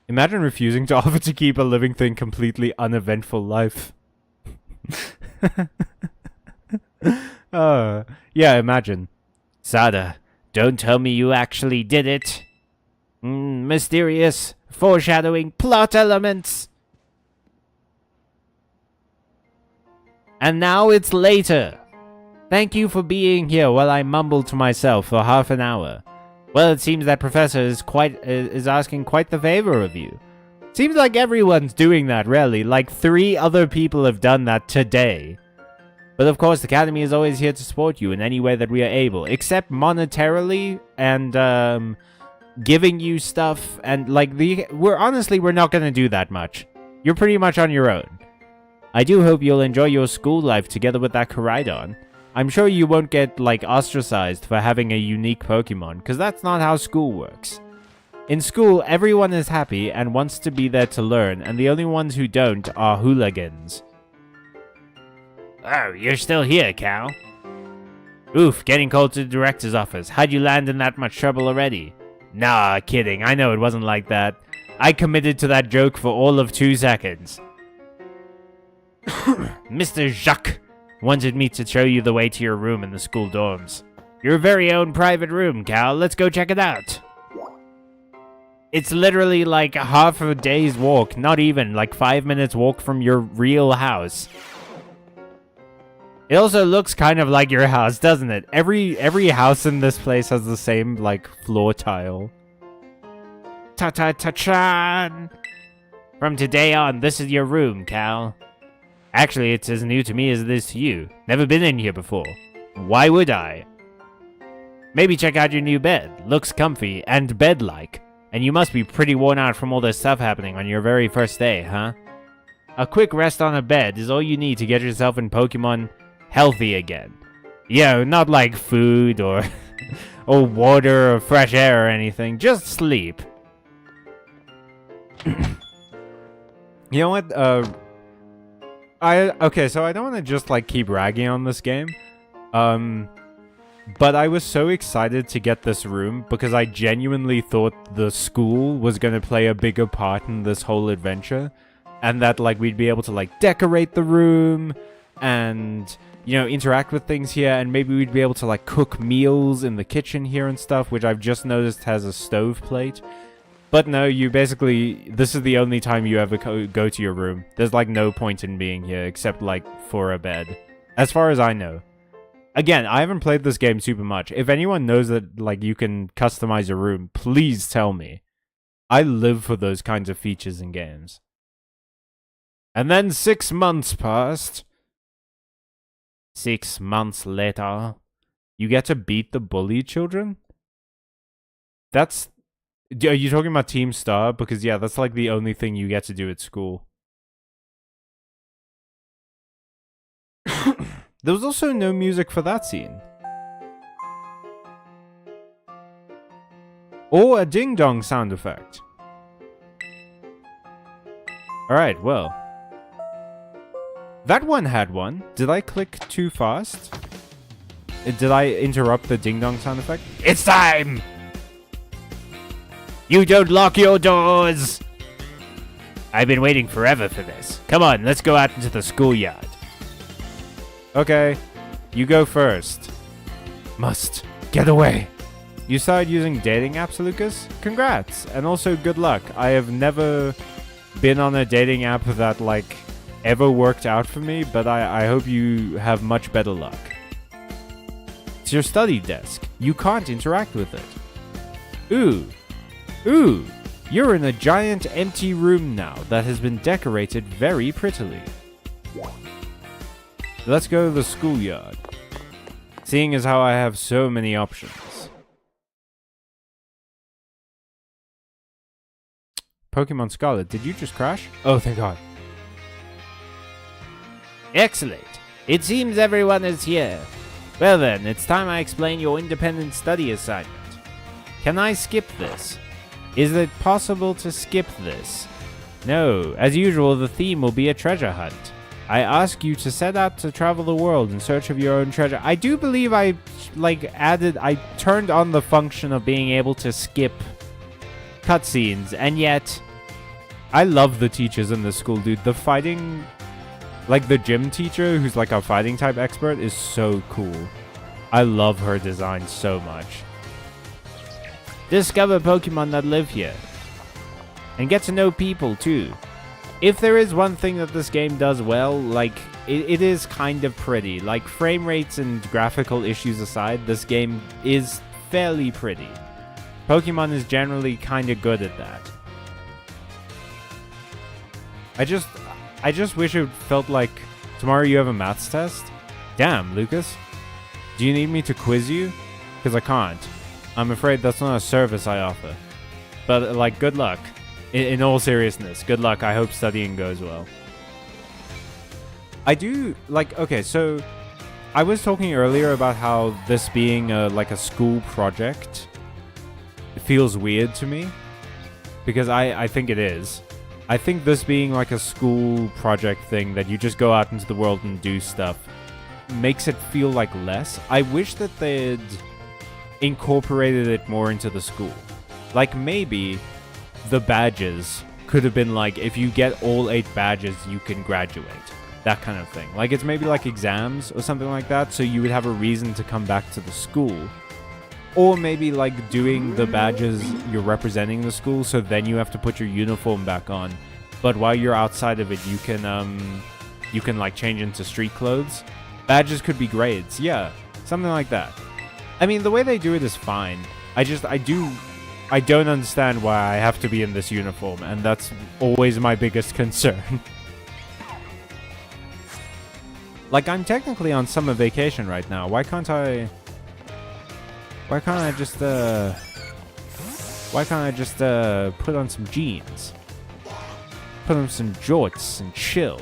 Imagine refusing to offer to keep a living thing completely uneventful life. Yeah, imagine. Sada, don't tell me you actually did it. Mysterious, foreshadowing plot elements. And now it's later. Thank you for being here while I mumbled to myself for half an hour. Well, it seems that Professor is asking quite the favor of you. Seems like everyone's doing that, really. Like 3 other people have done that today. But of course, the Academy is always here to support you in any way that we are able, except monetarily and giving you stuff. And like we're not gonna do that much. You're pretty much on your own. I do hope you'll enjoy your school life together with that Koraidon. I'm sure you won't get, like, ostracized for having a unique Pokemon, because that's not how school works. In school, everyone is happy and wants to be there to learn, and the only ones who don't are hooligans. Oh, you're still here, Cal. Oof, getting called to the director's office. How'd you land in that much trouble already? Nah, kidding. I know it wasn't like that. I committed to that joke for all of 2 seconds. Mr. Jacques wanted me to show you the way to your room in the school dorms. Your very own private room, Cal. Let's go check it out. It's literally like half a day's walk, not even, like 5 minutes walk from your real house. It also looks kind of like your house, doesn't it? Every house in this place has the same, like, floor tile. Ta-ta-ta-chan! From today on, this is your room, Cal. Actually, it's as new to me as it is to you. Never been in here before. Why would I? Maybe check out your new bed. Looks comfy and bed-like. And you must be pretty worn out from all this stuff happening on your very first day, huh? A quick rest on a bed is all you need to get yourself and Pokemon healthy again. Not like food or or water or fresh air or anything. Just sleep. You know what? So I don't want to just like keep ragging on this game. But I was so excited to get this room because I genuinely thought the school was going to play a bigger part in this whole adventure. And that like we'd be able to like decorate the room and, interact with things here. And maybe we'd be able to like cook meals in the kitchen here and stuff, which I've just noticed has a stove plate. But no, this is the only time you ever go to your room. There's like no point in being here except like for a bed. As far as I know. Again, I haven't played this game super much. If anyone knows that like you can customize your room, please tell me. I live for those kinds of features in games. And then 6 months passed. 6 months later, you get to beat the bully children? Are you talking about Team Star? Because yeah, that's like the only thing you get to do at school. There was also no music for that scene. Or a ding-dong sound effect. Alright, well. That one had one. Did I click too fast? Did I interrupt the ding-dong sound effect? It's time! You don't lock your doors! I've been waiting forever for this. Come on, let's go out into the schoolyard. Okay, you go first. Must get away. You started using dating apps, Lucas? Congrats, and also good luck. I have never been on a dating app that, like, ever worked out for me, but I hope you have much better luck. It's your study desk. You can't interact with it. Ooh, you're in a giant empty room now that has been decorated very prettily. Let's go to the schoolyard. Seeing as how I have so many options. Pokemon Scarlet, did you just crash? Oh, thank God. Excellent. It seems everyone is here. Well then, it's time I explain your independent study assignment. Can I skip this? Is it possible to skip this? No. As usual, the theme will be a treasure hunt. I ask you to set out to travel the world in search of your own treasure. I do believe I turned on the function of being able to skip cutscenes, and yet I love the teachers in this school, dude. The fighting, like the gym teacher who's like a fighting type expert, is so cool. I love her design so much. Discover Pokemon that live here. And get to know people too. If there is one thing that this game does well, like, it is kind of pretty. Like, frame rates and graphical issues aside, this game is fairly pretty. Pokemon is generally kind of good at that. I just wish it felt like tomorrow you have a maths test. Damn, Lucas. Do you need me to quiz you? Because I can't. I'm afraid that's not a service I offer. But, like, good luck. In all seriousness, good luck. I hope studying goes well. I do, like, okay, so I was talking earlier about how this being like a school project, it feels weird to me. Because I think it is. I think this being like a school project thing that you just go out into the world and do stuff makes it feel like less. I wish that they'd incorporated it more into the school. Like, maybe the badges could have been like, if you get all 8 badges, you can graduate. That kind of thing. Like, it's maybe like exams or something like that, so you would have a reason to come back to the school. Or maybe like doing the badges, you're representing the school, so then you have to put your uniform back on. But while you're outside of it, you can like change into street clothes. Badges could be grades. Yeah, something like that. I mean, the way they do it is fine. I don't understand why I have to be in this uniform, and that's always my biggest concern. Like, I'm technically on summer vacation right now. Why can't I just put on some jeans? Put on some jorts and chill.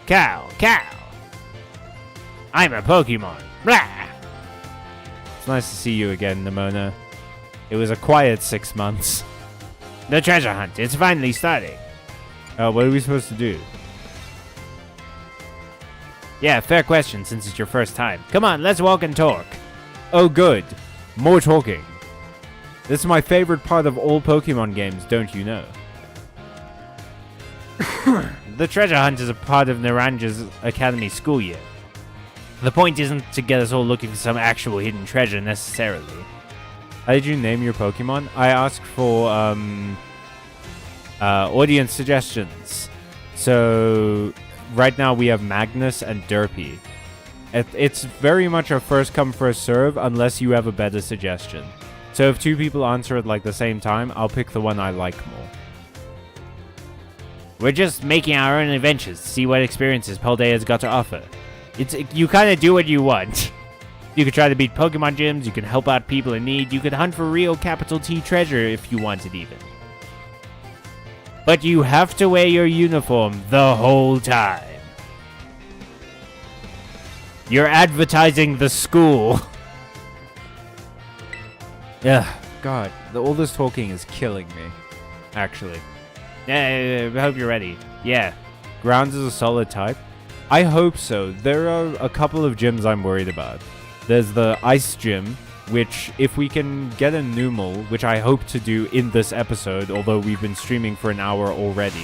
Cow. I'm a Pokemon. Blah. It's nice to see you again, Nimona. It was a quiet 6 months. The treasure hunt, it's finally starting. What are we supposed to do? Yeah, fair question since it's your first time. Come on, let's walk and talk. Oh, good. More talking. This is my favorite part of all Pokemon games, don't you know? The treasure hunt is a part of Naranja's Academy school year. The point isn't to get us all looking for some actual hidden treasure necessarily. How did you name your Pokemon? I asked for audience suggestions. So right now we have Magnus and Derpy. It's very much a first come first serve unless you have a better suggestion. So if 2 people answer at like the same time, I'll pick the one I like more. We're just making our own adventures to see what experiences Paldea has got to offer. You kind of do what you want. You could try to beat Pokemon gyms, you can help out people in need, you could hunt for real capital T treasure if you wanted even. But you have to wear your uniform the whole time. You're advertising the school. Yeah, God, all this talking is killing me. Actually. I hope you're ready. Yeah. Grounds is a solid type. I hope so. There are a couple of gyms I'm worried about. There's the Ice Gym, which if we can get a Numel, which I hope to do in this episode, although we've been streaming for an hour already.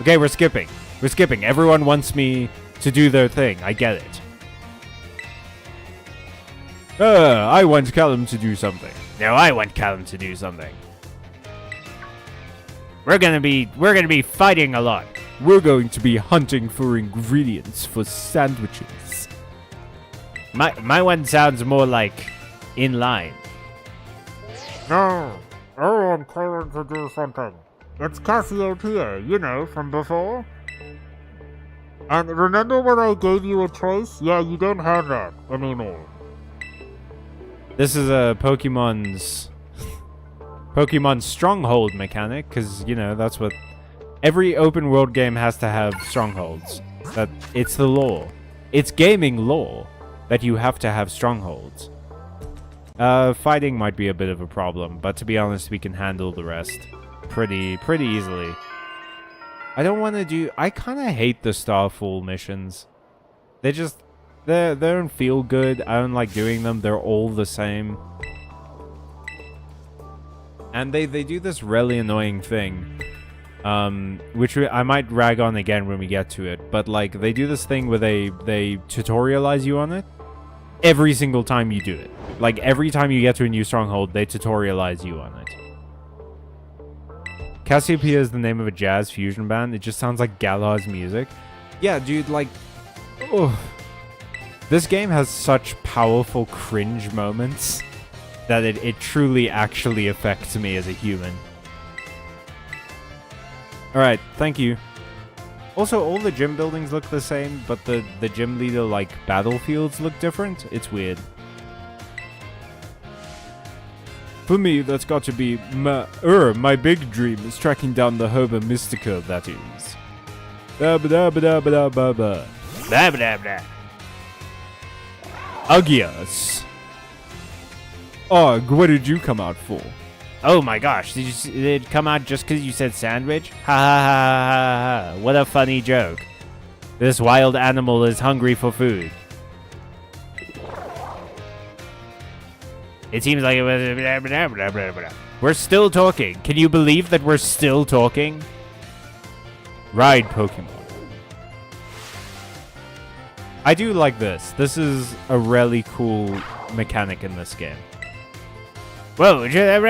Okay, we're skipping. Everyone wants me to do their thing. I get it. I want Callum to do something. No, I want Callum to do something. We're gonna be fighting a lot. We're going to be hunting for ingredients for sandwiches. My one sounds more like in line. No, I want Callum to do something. It's Cassiopeia, you know, from before. And remember when I gave you a choice? Yeah, you don't have that anymore. This is a Pokemon's stronghold mechanic, because, you know, that's what every open world game has to have strongholds. That it's the law. It's gaming law that you have to have strongholds. Fighting might be a bit of a problem, but to be honest, we can handle the rest pretty easily. I don't want to do... I kind of hate the Starfall missions. They don't feel good. I don't like doing them. They're all the same. And they do this really annoying thing. Which I might rag on again when we get to it. But, like, they do this thing where they tutorialize you on it. Every single time you do it. Like, every time you get to a new stronghold, they tutorialize you on it. Cassiopeia is the name of a jazz fusion band. It just sounds like Galar's music. Yeah, dude, like... Oh. This game has such powerful cringe moments that it truly actually affects me as a human. Alright, thank you. Also, all the gym buildings look the same, but the gym leader, like, battlefields look different. It's weird. For me, that's got to be my big dream is tracking down the Herba Mystica, that is. Ba-ba-da-ba-da-ba-da-ba-ba. Blah-blah-blah. Agios. Og, what did you come out for? Oh my gosh, did it come out just because you said sandwich? Ha ha ha ha ha. What a funny joke. This wild animal is hungry for food. It seems like it was... Blah, blah, blah, blah, blah. We're still talking. Can you believe that we're still talking? Ride Pokemon. I do like this. This is a really cool mechanic in this game. Whoa, shoot up,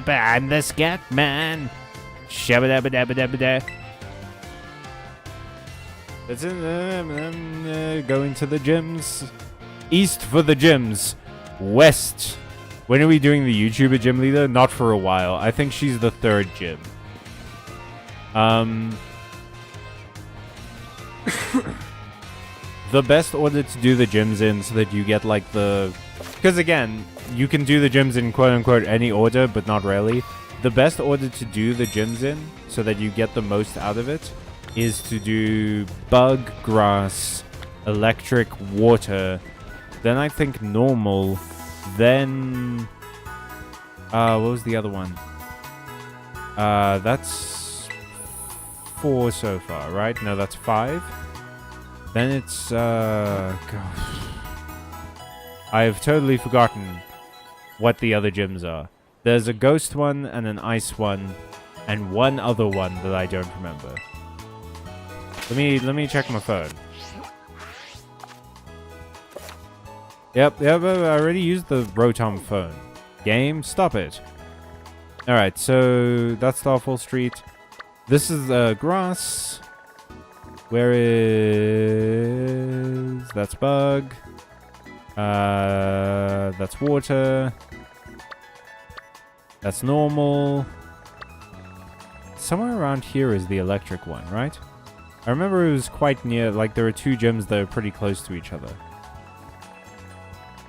I'm the scat man. It's going to the gyms. East for the gyms. West. When are we doing the YouTuber gym leader? Not for a while. I think she's the third gym. The best order to do the gyms in so that you get like the... Because again, you can do the gyms in quote-unquote any order, but not really. The best order to do the gyms in so that you get the most out of it is to do bug, grass, electric, water, then I think normal, then... what was the other one? That's 4 so far, right? No, that's 5. Then it's, gosh. I've totally forgotten what the other gyms are. There's a ghost one and an ice one and one other one that I don't remember. Let me check my phone. Yep, I already used the Rotom phone. Game, stop it. Alright, so that's Starfall Street. This is grass. Where is... That's bug. That's water. That's normal. Somewhere around here is the electric one, right? I remember it was quite near, like there are 2 gyms that are pretty close to each other.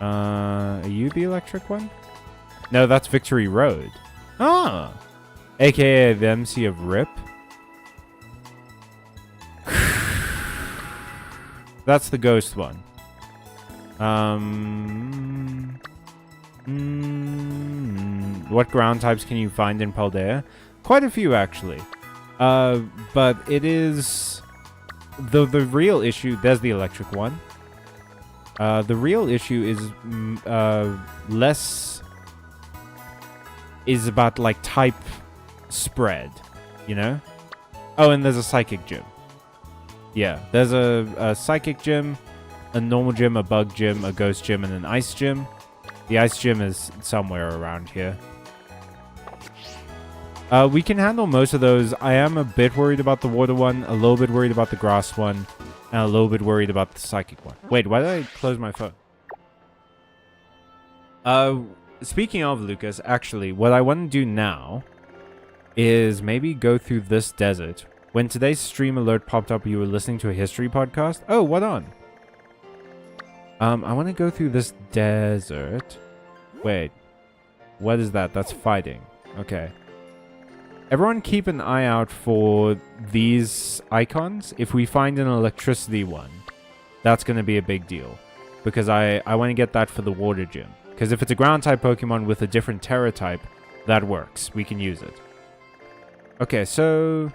Are you the electric one? No, that's Victory Road. Ah! AKA the MC of RIP. That's the ghost one. What ground types can you find in Paldea? Quite a few, actually. But it is... The real issue... There's the electric one. The real issue is less... Is about, like, type spread. You know? Oh, and there's a psychic gym. Yeah, there's a psychic gym, a normal gym, a bug gym, a ghost gym, and an ice gym. The ice gym is somewhere around here. We can handle most of those. I am a bit worried about the water one, a little bit worried about the grass one, and a little bit worried about the psychic one. Wait, why did I close my phone? Speaking of, Lucas, actually, what I want to do now is maybe go through this desert. When today's stream alert popped up, you were listening to a history podcast. Oh, what on? I want to go through this desert. Wait. What is that? That's fighting. Okay. Everyone keep an eye out for these icons. If we find an electricity one, that's going to be a big deal. Because I want to get that for the water gym. Because if it's a ground type Pokemon with a different Terra type, that works. We can use it. Okay, so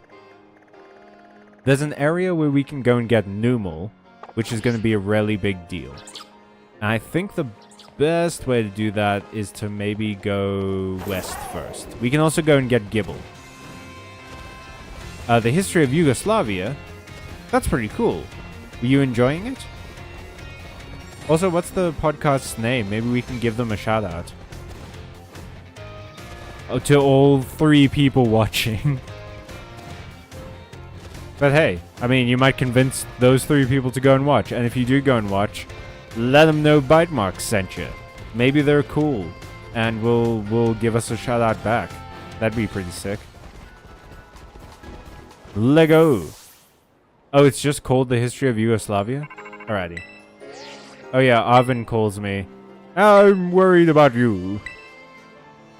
there's an area where we can go and get Numel, which is going to be a really big deal. And I think the best way to do that is to maybe go west first. We can also go and get Gibble. The history of Yugoslavia, that's pretty cool. Were you enjoying it? Also, what's the podcast's name? Maybe we can give them a shout out. Oh, to all 3 people watching. But hey, I mean, you might convince those 3 people to go and watch. And if you do go and watch, let them know Byte Marx sent you. Maybe they're cool, and will give us a shout out back. That'd be pretty sick. Lego. Oh, it's just called The History of Yugoslavia? Alrighty. Oh yeah, Arvin calls me. I'm worried about you.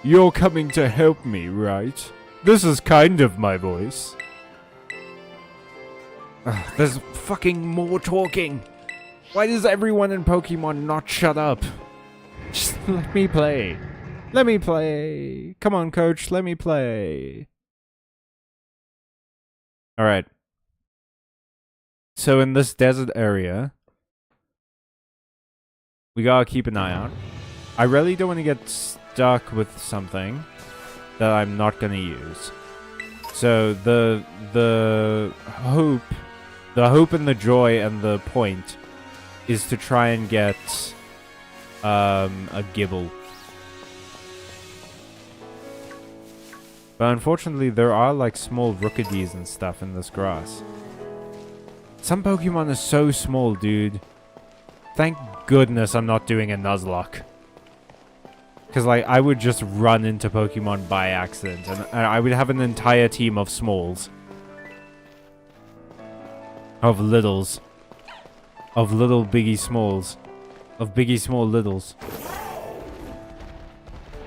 You're coming to help me, right? This is kind of my voice. There's fucking more talking. Why does everyone in Pokemon not shut up? Just let me play. Let me play. Come on, coach, let me play. Alright. So in this desert area, we gotta keep an eye out. I really don't want to get stuck with something that I'm not gonna use. So the hope and the joy and the point is to try and get a Gibble. But unfortunately, there are like small Rookadies and stuff in this grass. Some Pokemon are so small, dude. Thank goodness I'm not doing a Nuzlocke. Because, like, I would just run into Pokemon by accident. And I would have an entire team of smalls. Of littles. Of little biggie smalls. Of biggie small littles.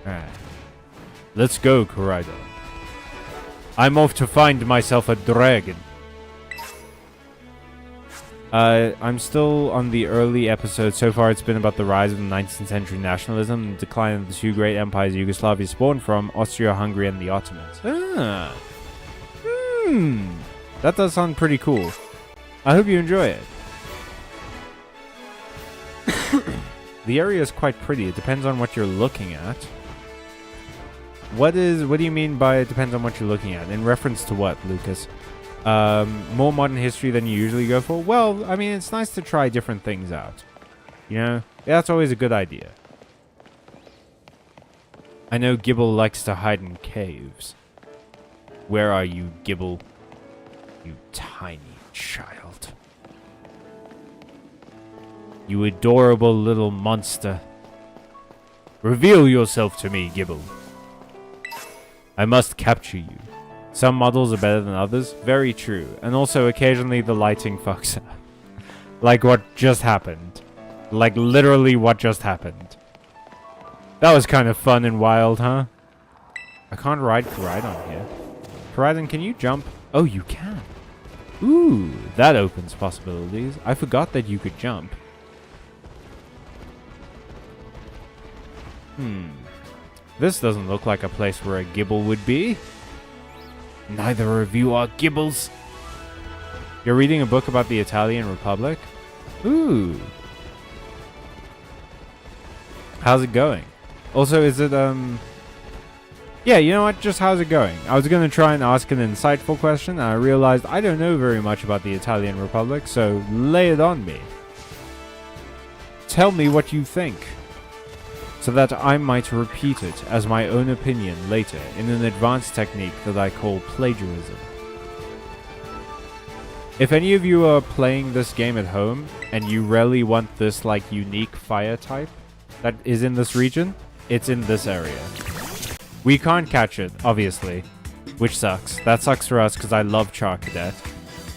Alright. Let's go, Koraidon. I'm off to find myself a dragon. I'm still on the early episodes. So far, it's been about the rise of the 19th century nationalism and the decline of the 2 great empires Yugoslavia spawned from, Austria-Hungary and the Ottomans. That does sound pretty cool. I hope you enjoy it. The area is quite pretty. It depends on what you're looking at. What do you mean by it depends on what you're looking at? In reference to what, Lucas? More modern history than you usually go for? Well, I mean, it's nice to try different things out. You know? That's always a good idea. I know Gibble likes to hide in caves. Where are you, Gibble? You tiny child. You adorable little monster. Reveal yourself to me, Gibble. I must capture you. Some models are better than others. Very true. And also, occasionally the lighting fucks up. Like what just happened. Like literally what just happened. That was kind of fun and wild, huh? I can't ride Koraidon here. Koraidon, can you jump? Oh, you can. Ooh, that opens possibilities. I forgot that you could jump. This doesn't look like a place where a Gibble would be. Neither of you are Gibbles. You're reading a book about the Italian Republic? Ooh. How's it going? Also, is it, yeah, you know what? Just how's it going? I was going to try and ask an insightful question, and I realized I don't know very much about the Italian Republic, so lay it on me. Tell me what you think, so that I might repeat it as my own opinion later in an advanced technique that I call plagiarism. If any of you are playing this game at home, and you really want this, like, unique fire type that is in this region, it's in this area. We can't catch it, obviously, which sucks. That sucks for us because I love Charcadet.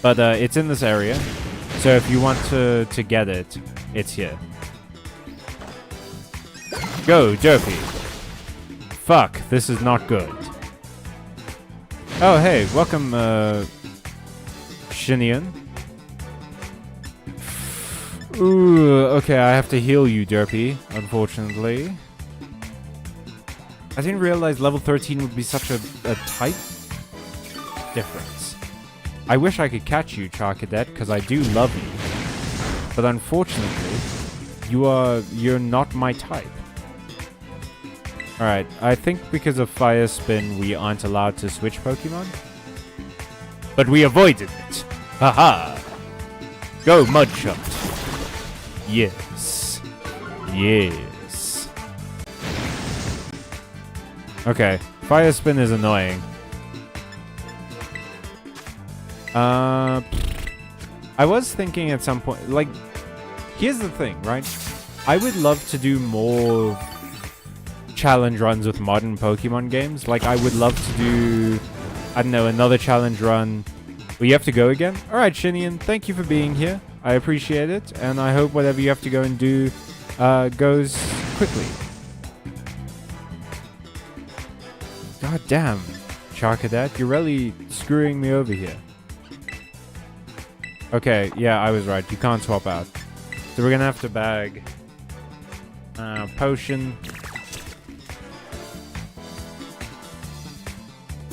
But it's in this area, so if you want to get it, it's here. Go, Derpy. Fuck, this is not good. Oh, hey, welcome, Shinian. Ooh, okay, I have to heal you, Derpy, unfortunately. I didn't realize level 13 would be such a type difference. I wish I could catch you, Char Cadet, because I do love you. But unfortunately, you're not my type. Alright, I think because of Fire Spin, we aren't allowed to switch Pokemon. But we avoided it. Haha. Go, Mudshot. Yes. Yes. Okay, Fire Spin is annoying. I was thinking at some point, like, here's the thing, right? I would love to do more challenge runs with modern Pokemon games. Like, I would love to do, I don't know, another challenge run. Well, you have to go again? Alright, Shinian, thank you for being here. I appreciate it, and I hope whatever you have to go and do goes quickly. God damn, Charcadet, you're really screwing me over here. Okay, yeah, I was right. You can't swap out. So we're gonna have to bag potion.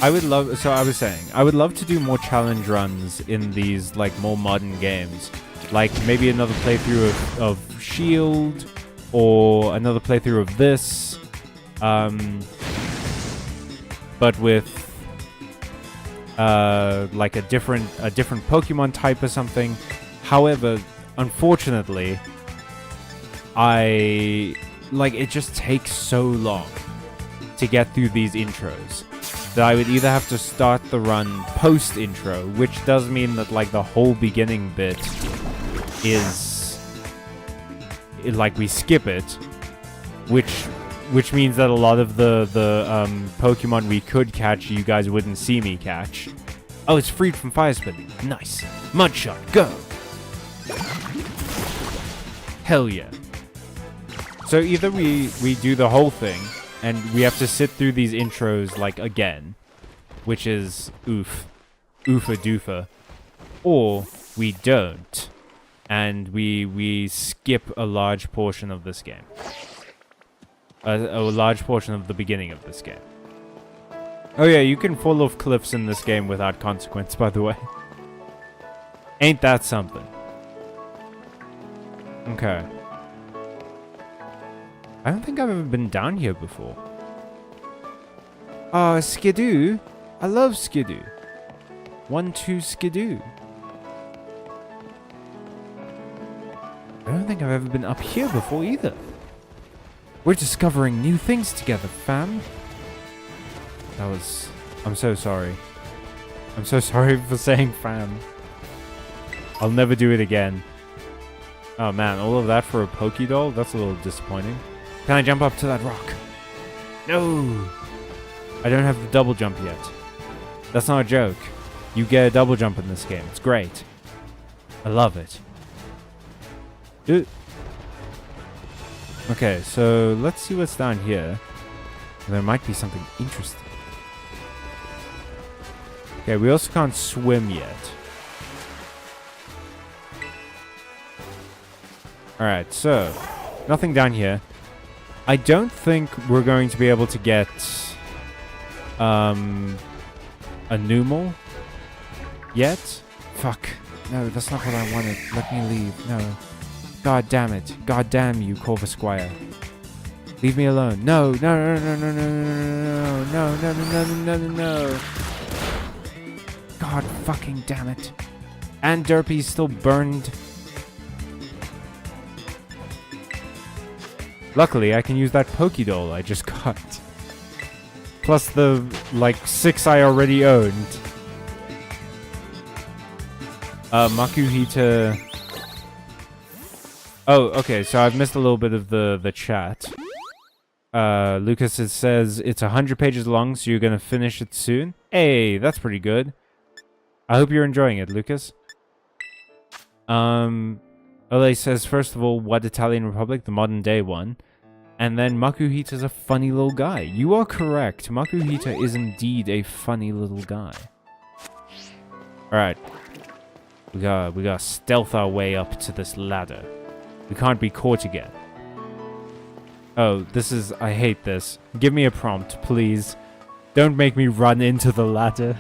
I would love, so I was saying, I would love to do more challenge runs in these, like, more modern games. Like, maybe another playthrough of Shield, or another playthrough of this, but with, like, a different Pokemon type or something. However, unfortunately, it just takes so long to get through these intros that I would either have to start the run post-intro, which does mean that, like, the whole beginning bit is, like, we skip it, which means that a lot of the Pokemon we could catch, you guys wouldn't see me catch. Oh, it's freed from Fire Spin. Nice. Mudshot, go! Hell yeah. So either we do the whole thing, and we have to sit through these intros, like, again, which is oof. Oofa doofa. Or we don't, and we skip a large portion of this game. A large portion of the beginning of this game. Oh yeah, you can fall off cliffs in this game without consequence, by the way. Ain't that something? Okay. I don't think I've ever been down here before. Oh, Skidoo. I love Skidoo. 1-2 Skidoo. I don't think I've ever been up here before either. We're discovering new things together, fam. That was... I'm so sorry. I'm so sorry for saying fam. I'll never do it again. Oh man, all of that for a Pokédoll? That's a little disappointing. Can I jump up to that rock? No! I don't have the double jump yet. That's not a joke. You get a double jump in this game. It's great. I love it. Okay, so let's see what's down here. There might be something interesting. Okay, we also can't swim yet. Alright, so nothing down here. I don't think we're going to be able to get a Numel yet. Fuck. No, that's not what I wanted. Let me leave. No. God damn it. God damn you, Corvusquire. Leave me alone. No, no, no, no, no, no, no, no, no, no, no, no, no, no. God fucking damn it. And Derpy's still burned. Luckily, I can use that Pokédoll I just got. Plus the, like, 6 I already owned. Makuhita... Oh, okay, so I've missed a little bit of the chat. Lucas says it's 100 pages long, so you're gonna finish it soon. Hey, that's pretty good. I hope you're enjoying it, Lucas. Ole says, first of all, what Italian Republic? The modern day one. And then Makuhita's a funny little guy. You are correct. Makuhita is indeed a funny little guy. Alright. We gotta stealth our way up to this ladder. We can't be caught again. Oh, this is... I hate this. Give me a prompt, please. Don't make me run into the ladder.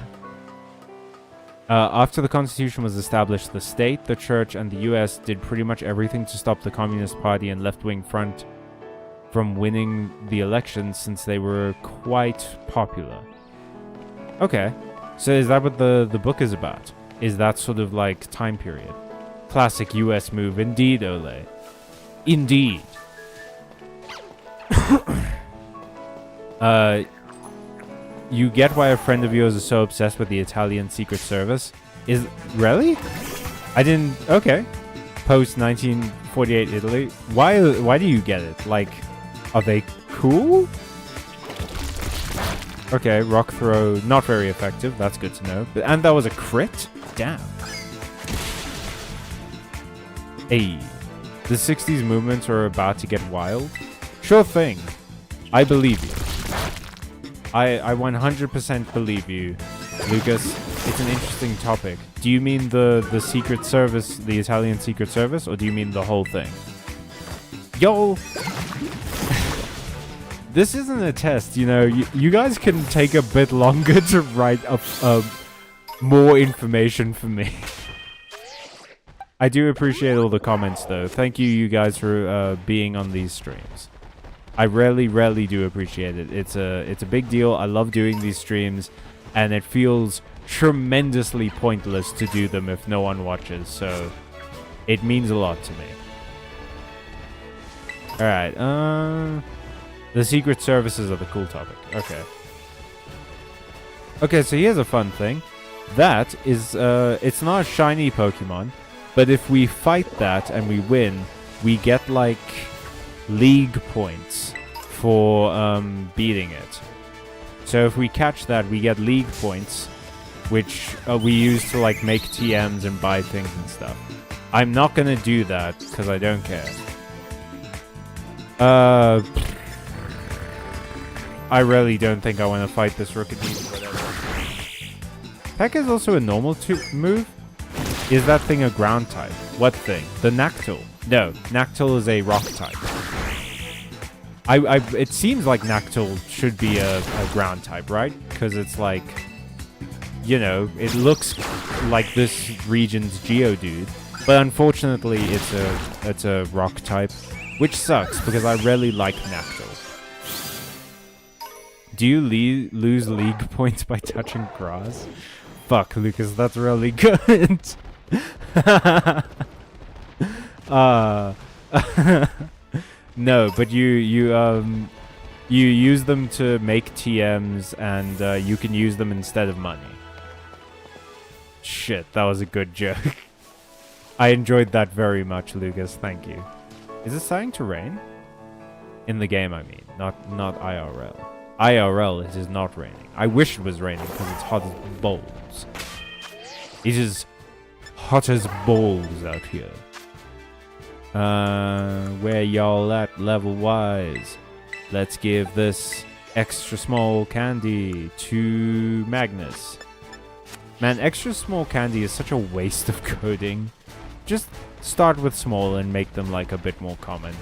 After the Constitution was established, the state, the church, and the US did pretty much everything to stop the Communist Party and left-wing front from winning the elections since they were quite popular. Okay. So is that what the book is about? Is that sort of like time period? Classic US move indeed, Ole. Indeed. You get why a friend of yours is so obsessed with the Italian Secret Service? Is... Really? I didn't... Okay. Post 1948 Italy. Why do you get it? Like, are they cool? Okay, rock throw, not very effective. That's good to know. And that was a crit? Damn. Hey. The 60s movements are about to get wild? Sure thing. I believe you. I 100% believe you, Lucas. It's an interesting topic. Do you mean the Secret Service, the Italian Secret Service, or do you mean the whole thing? Yo! This isn't a test, you know. You guys can take a bit longer to write up more information for me. I do appreciate all the comments, though. Thank you guys for being on these streams. I rarely do appreciate it. It's a big deal. I love doing these streams, and it feels tremendously pointless to do them if no one watches, so it means a lot to me. Alright, the Secret Services are the cool topic. Okay. Okay, so here's a fun thing. That is, it's not a shiny Pokemon, but if we fight that and we win, we get, like, league points for beating it. So if we catch that, we get league points, which we use to like make TMs and buy things and stuff. I'm not gonna do that because I don't care. I really don't think I want to fight this Rookidee. Peck is also a normal move. Is that thing a ground type? What thing? The Nactool. No, Nactool is a rock type. It seems like Nactool should be a ground type, right? Because it's like, you know, it looks like this region's Geodude, but unfortunately it's a rock type, which sucks because I really like Nactool. Do you lose league points by touching grass? Fuck, Lucas, that's really good. No, but you use them to make TMs, and you can use them instead of money. Shit, that was a good joke. I enjoyed that very much, Lucas. Thank you. Is it starting to rain? In the game, I mean, not IRL. IRL, it is not raining. I wish it was raining because it's hot as balls. It is hot as balls out here. Where y'all at level-wise? Let's give this extra small candy to Magnus. Man, extra small candy is such a waste of coding. Just start with small and make them like a bit more common.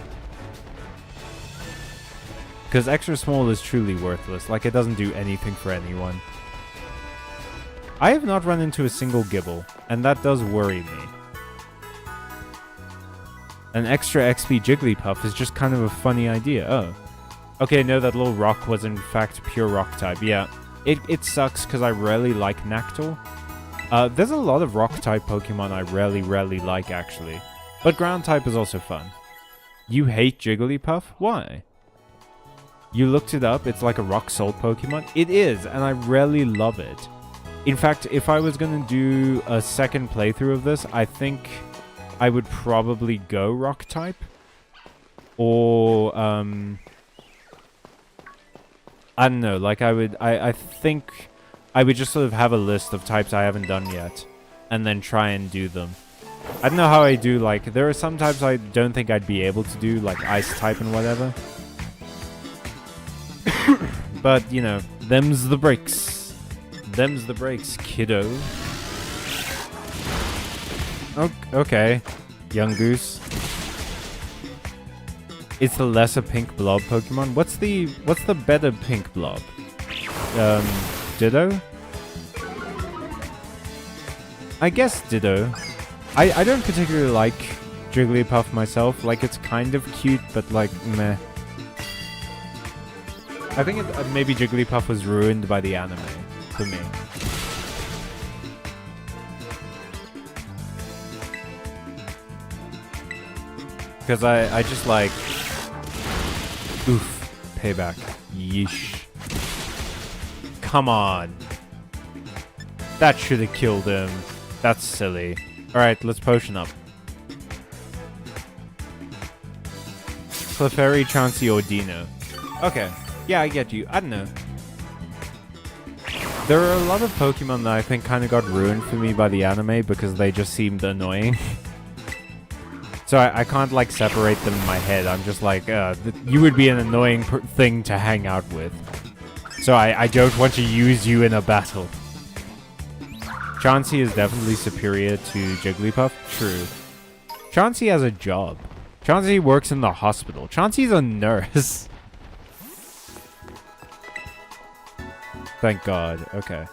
Because extra small is truly worthless. Like, it doesn't do anything for anyone. I have not run into a single Gibble, and that does worry me. An extra XP Jigglypuff is just kind of a funny idea. Oh. Okay, no, that little rock was in fact pure rock type. Yeah, it sucks because I really like Nactool. There's a lot of rock type Pokemon I really like, actually. But ground type is also fun. You hate Jigglypuff? Why? You looked it up, it's like a rock salt Pokemon? It is, and I really love it. In fact, if I was gonna do a second playthrough of this, I think I would probably go rock type. Or, I don't know, like I think I would just sort of have a list of types I haven't done yet, and then try and do them. I don't know how I do, like, there are some types I don't think I'd be able to do, like ice type and whatever. But, you know, them's the breaks. Them's the breaks, kiddo. Okay, young goose. It's the lesser pink blob Pokemon. What's the better pink blob? Ditto? I guess Ditto. I don't particularly like Jigglypuff myself. Like, it's kind of cute, but like, meh. I think maybe Jigglypuff was ruined by the anime, for me. Because I just like... Oof. Payback. Yeesh. Come on. That should have killed him. That's silly. Alright, let's potion up. Clefairy, Chansey, or Dino. Okay. Yeah, I get you. I don't know. There are a lot of Pokemon that I think kind of got ruined for me by the anime because they just seemed annoying. So I can't, like, separate them in my head. I'm just like, you would be an annoying thing to hang out with. So I don't want to use you in a battle. Chansey is definitely superior to Jigglypuff. True. Chansey has a job. Chansey works in the hospital. Chansey's a nurse. Thank God. Okay.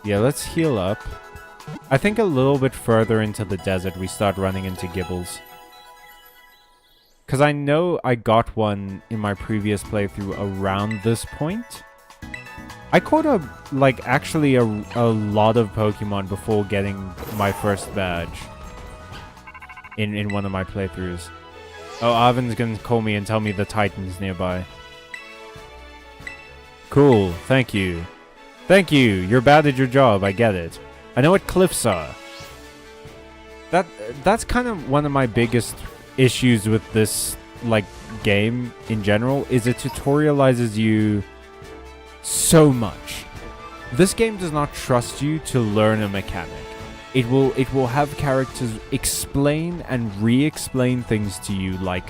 Yeah, let's heal up. I think a little bit further into the desert, we start running into Gibbles. Because I know I got one in my previous playthrough around this point. I caught actually a lot of Pokemon before getting my first badge. In one of my playthroughs. Oh, Arvin's gonna call me and tell me the Titan's nearby. Cool, thank you. Thank you, you're bad at your job, I get it. I know what cliffs are. That's kind of one of my biggest issues with this, like, game in general, is it tutorializes you so much. This game does not trust you to learn a mechanic. It will have characters explain and re-explain things to you like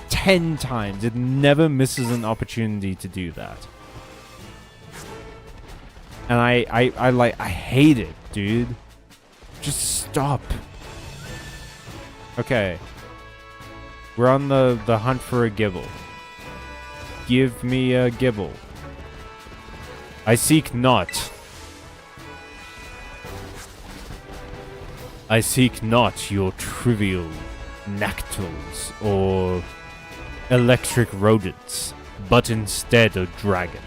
10 times. It never misses an opportunity to do that. And I hate it, dude. Just stop. Okay. We're on the hunt for a Gibble. Give me a Gibble. I seek not. I seek not your trivial Nactals or electric rodents, but instead a dragon.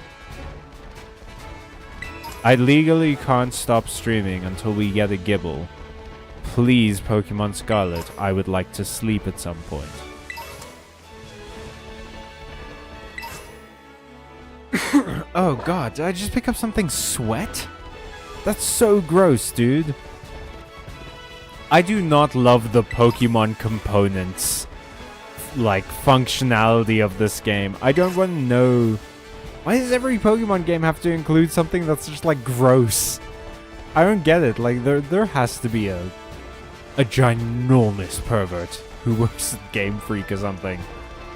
I legally can't stop streaming until we get a Gibble. Please, Pokemon Scarlet, I would like to sleep at some point. Oh god, did I just pick up something sweat? That's so gross, dude. I do not love the Pokemon components, like, functionality of this game. I don't want to know... Why does every Pokemon game have to include something that's just, like, gross? I don't get it. Like, there has to be a ginormous pervert who works at Game Freak or something,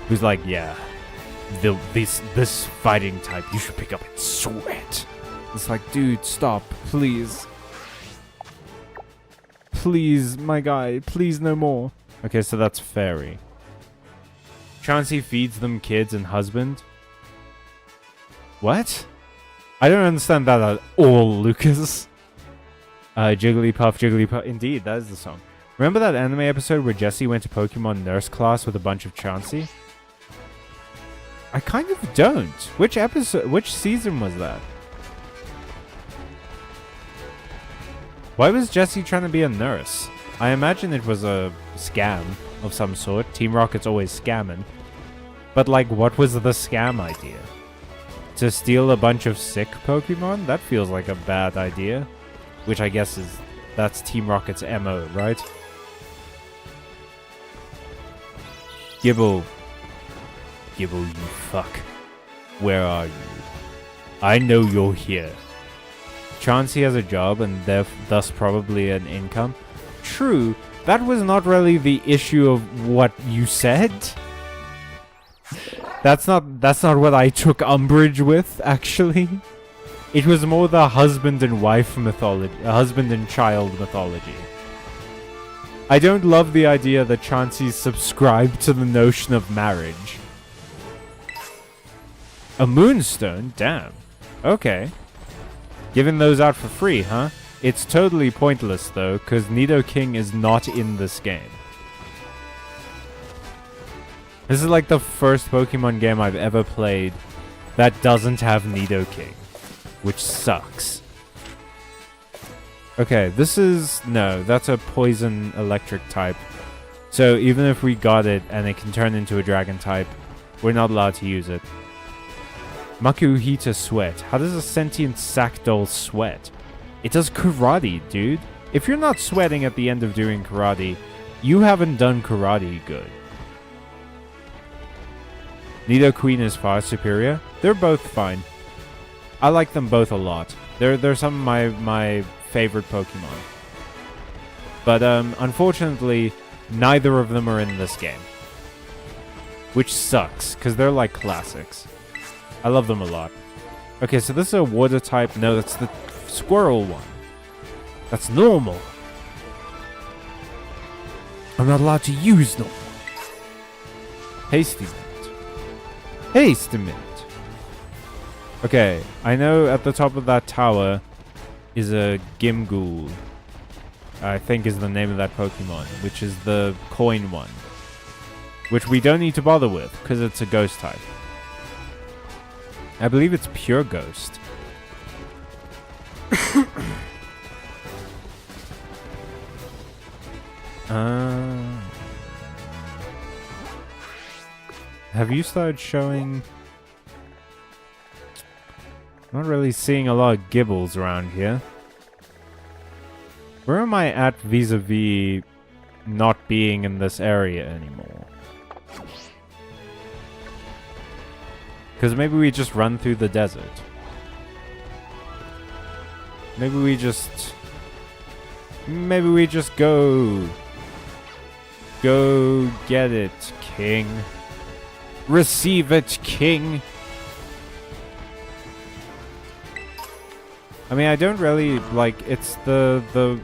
who's like, yeah, this fighting type, you should pick up its sweat. It's like, dude, stop, please. Please, my guy, please no more. Okay, so that's Fairy. Chansey feeds them kids and husband. What? I don't understand that at all, Lucas. Jigglypuff. Indeed, that is the song. Remember that anime episode where Jessie went to Pokemon Nurse class with a bunch of Chansey? I kind of don't. Which episode, which season was that? Why was Jessie trying to be a nurse? I imagine it was a scam of some sort. Team Rocket's always scamming. But, like, what was the scam idea? To steal a bunch of sick Pokemon? That feels like a bad idea. Which I guess that's Team Rocket's MO, right? Gibble. Gibble, you fuck. Where are you? I know you're here. Chansey has a job and thus probably an income. True, that was not really the issue of what you said. That's not what I took umbrage with, actually. It was more the husband and wife mythology, husband and child mythology. I don't love the idea that Chauncey's subscribed to the notion of marriage. A moonstone? Damn. Okay. Giving those out for free, huh? It's totally pointless, though, because Nidoking is not in this game. This is like the first Pokemon game I've ever played that doesn't have Nidoking, which sucks. Okay, this is... No, that's a poison electric type. So even if we got it and it can turn into a dragon type, we're not allowed to use it. Makuhita sweat. How does a sentient sack doll sweat? It does karate, dude. If you're not sweating at the end of doing karate, you haven't done karate good. Nidoqueen is far superior. They're both fine. I like them both a lot. They're some of my favorite Pokemon. But unfortunately, neither of them are in this game. Which sucks, because they're like classics. I love them a lot. Okay, so this is a water type. No, that's the squirrel one. That's normal. I'm not allowed to use normal. Hasty Mint. Hasty Mint. Okay, I know at the top of that tower is a Gimghoul. I think is the name of that Pokemon, which is the coin one. Which we don't need to bother with, because it's a ghost type. I believe it's pure ghost. Have you started showing... Not really seeing a lot of Gibbles around here. Where am I at vis-a-vis not being in this area anymore? Because maybe we just run through the desert. Maybe we just go. Go get it, King. Receive it, King. I mean, I don't really like. It's the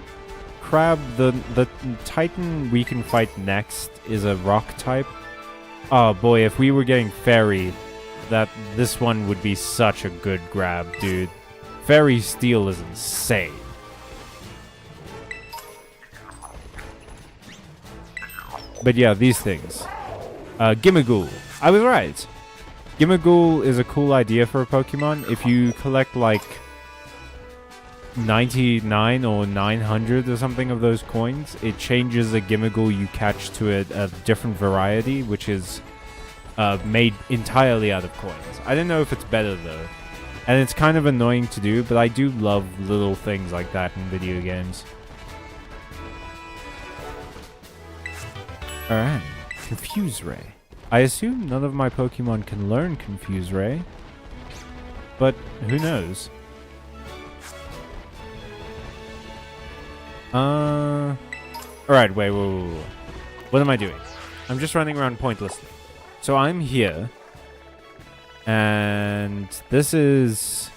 crab. The Titan we can fight next is a rock type. Oh boy, if we were getting fairy, this one would be such a good grab, dude. Fairy Steel is insane. But yeah, these things. Gimmighoul. I was right. Gimmighoul is a cool idea for a Pokemon. If you collect like 99 or 900 or something of those coins, it changes a Gimmighoul you catch to a different variety, which is made entirely out of coins. I don't know if it's better though. And it's kind of annoying to do, but I do love little things like that in video games. Alright, Confuse Ray. I assume none of my Pokemon can learn Confuse Ray, but who knows? Alright, wait. What am I doing? I'm just running around pointlessly. So I'm here, and this is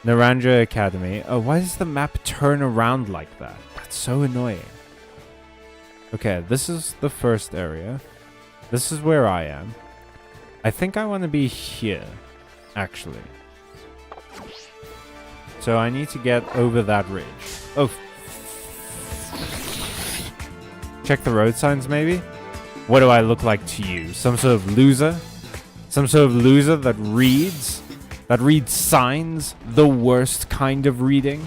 Naranja Academy. Oh, why does the map turn around like that? That's so annoying. Okay, this is the first area. This is where I am. I think I want to be here, actually. So I need to get over that ridge. Oh. Check the road signs, maybe? What do I look like to you? Some sort of loser? Some sort of loser that reads signs? The worst kind of reading?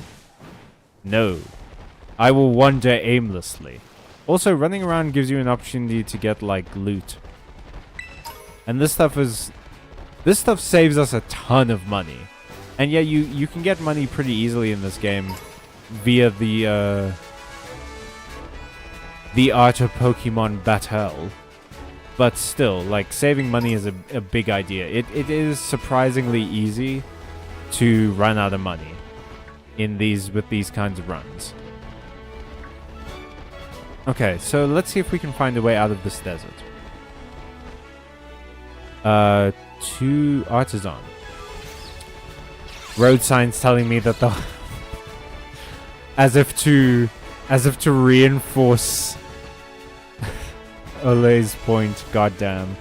No. I will wander aimlessly. Also, running around gives you an opportunity to get, like, loot. And this stuff saves us a ton of money. And yeah, you can get money pretty easily in this game via the art of Pokemon Battle. But still, like, saving money is a big idea. It is surprisingly easy to run out of money with these kinds of runs. Okay, so let's see if we can find a way out of this desert. To Artisan. Road signs telling me that the as if to reinforce Olay's point, goddamn.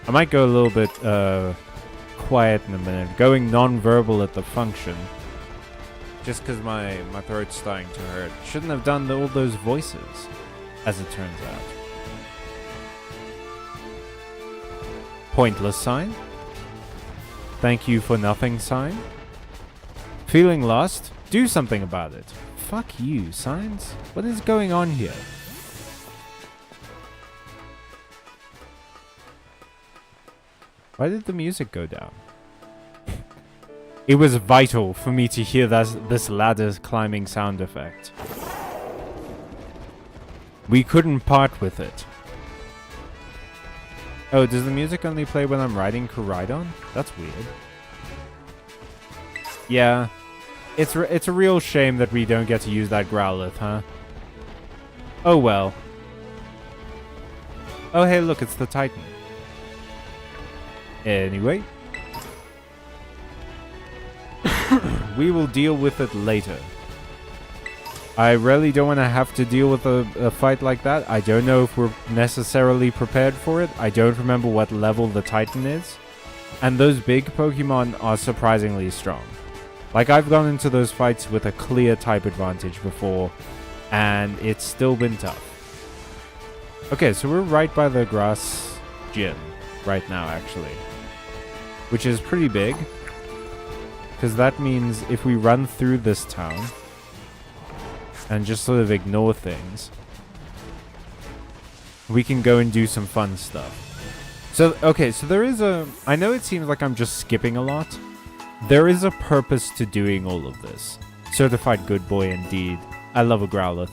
I might go a little bit quiet in a minute. Going non-verbal at the function. Just because my throat's starting to hurt. Shouldn't have done all those voices, as it turns out. Pointless sign. Thank you for nothing sign. Feeling lost? Do something about it. Fuck you, signs. What is going on here? Why did the music go down? It was vital for me to hear this ladder climbing sound effect. We couldn't part with it. Oh, does the music only play when I'm riding Koraidon? That's weird. Yeah. It's a real shame that we don't get to use that Growlithe, huh? Oh well. Oh hey, look, it's the Titan. Anyway. We will deal with it later. I really don't want to have to deal with a fight like that. I don't know if we're necessarily prepared for it. I don't remember what level the Titan is. And those big Pokemon are surprisingly strong. Like, I've gone into those fights with a clear type advantage before, and it's still been tough. Okay, so we're right by the grass gym right now, actually. Which is pretty big. Because that means if we run through this town and just sort of ignore things, we can go and do some fun stuff. So, okay, so there is a... I know it seems like I'm just skipping a lot. There is a purpose to doing all of this. Certified good boy indeed. I love a Growlithe.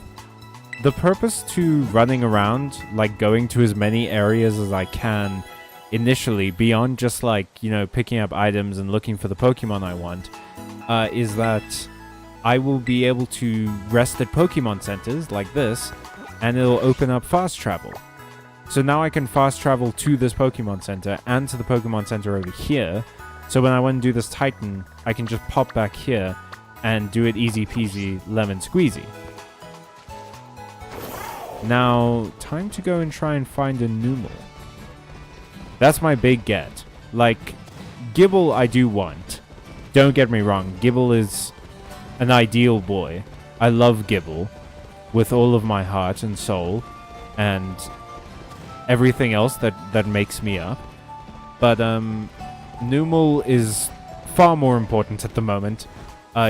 The purpose to running around, like going to as many areas as I can initially, beyond just like, you know, picking up items and looking for the Pokemon I want, is that I will be able to rest at Pokemon centers like this, and it'll open up fast travel. So now I can fast travel to this Pokemon center and to the Pokemon center over here. So when I want to do this Titan, I can just pop back here and do it easy peasy lemon squeezy. Now, time to go and try and find a Numel. That's my big get. Like, Gibble I do want. Don't get me wrong, Gibble is an ideal boy. I love Gibble with all of my heart and soul and everything else that makes me up. But, Numel is far more important at the moment,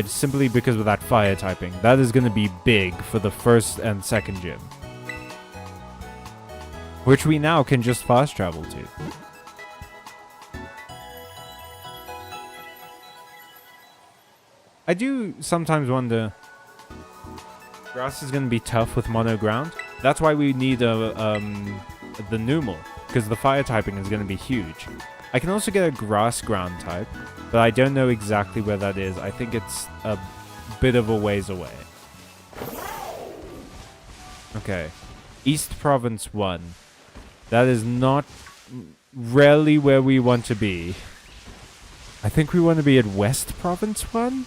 simply because of that fire typing. That is going to be big for the first and second gym. Which we now can just fast travel to. I do sometimes wonder... Grass is going to be tough with mono ground. That's why we need the Numel, because the fire typing is going to be huge. I can also get a grass ground type, but I don't know exactly where that is. I think it's a bit of a ways away. Okay. East Province 1. That is not really where we want to be. I think we want to be at West Province 1?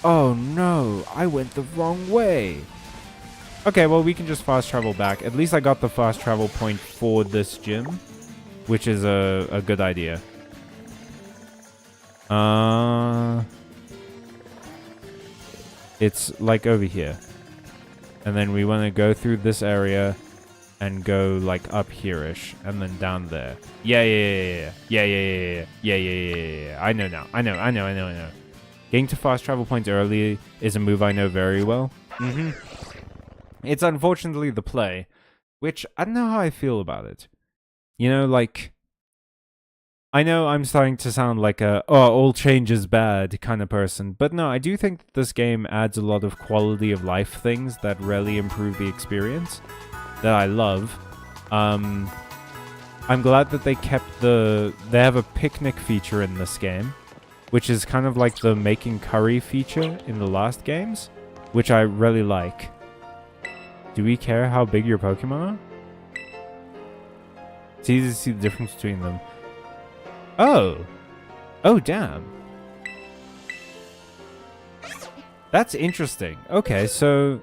Oh no, I went the wrong way. Okay, well we can just fast travel back. At least I got the fast travel point for this gym, which is a good idea. It's like over here. And then we want to go through this area and go like up here-ish and then down there. Yeah. I know now. I know. Getting to fast travel points early is a move I know very well. It's unfortunately the play, which I don't know how I feel about it. You know, like, I know I'm starting to sound like a, oh, all change is bad kind of person, but no, I do think that this game adds a lot of quality of life things that really improve the experience, that I love. I'm glad that they kept they have a picnic feature in this game, which is kind of like the making curry feature in the last games, which I really like. Do we care how big your Pokemon are? It's easy to see the difference between them. Oh, damn. That's interesting. Okay, so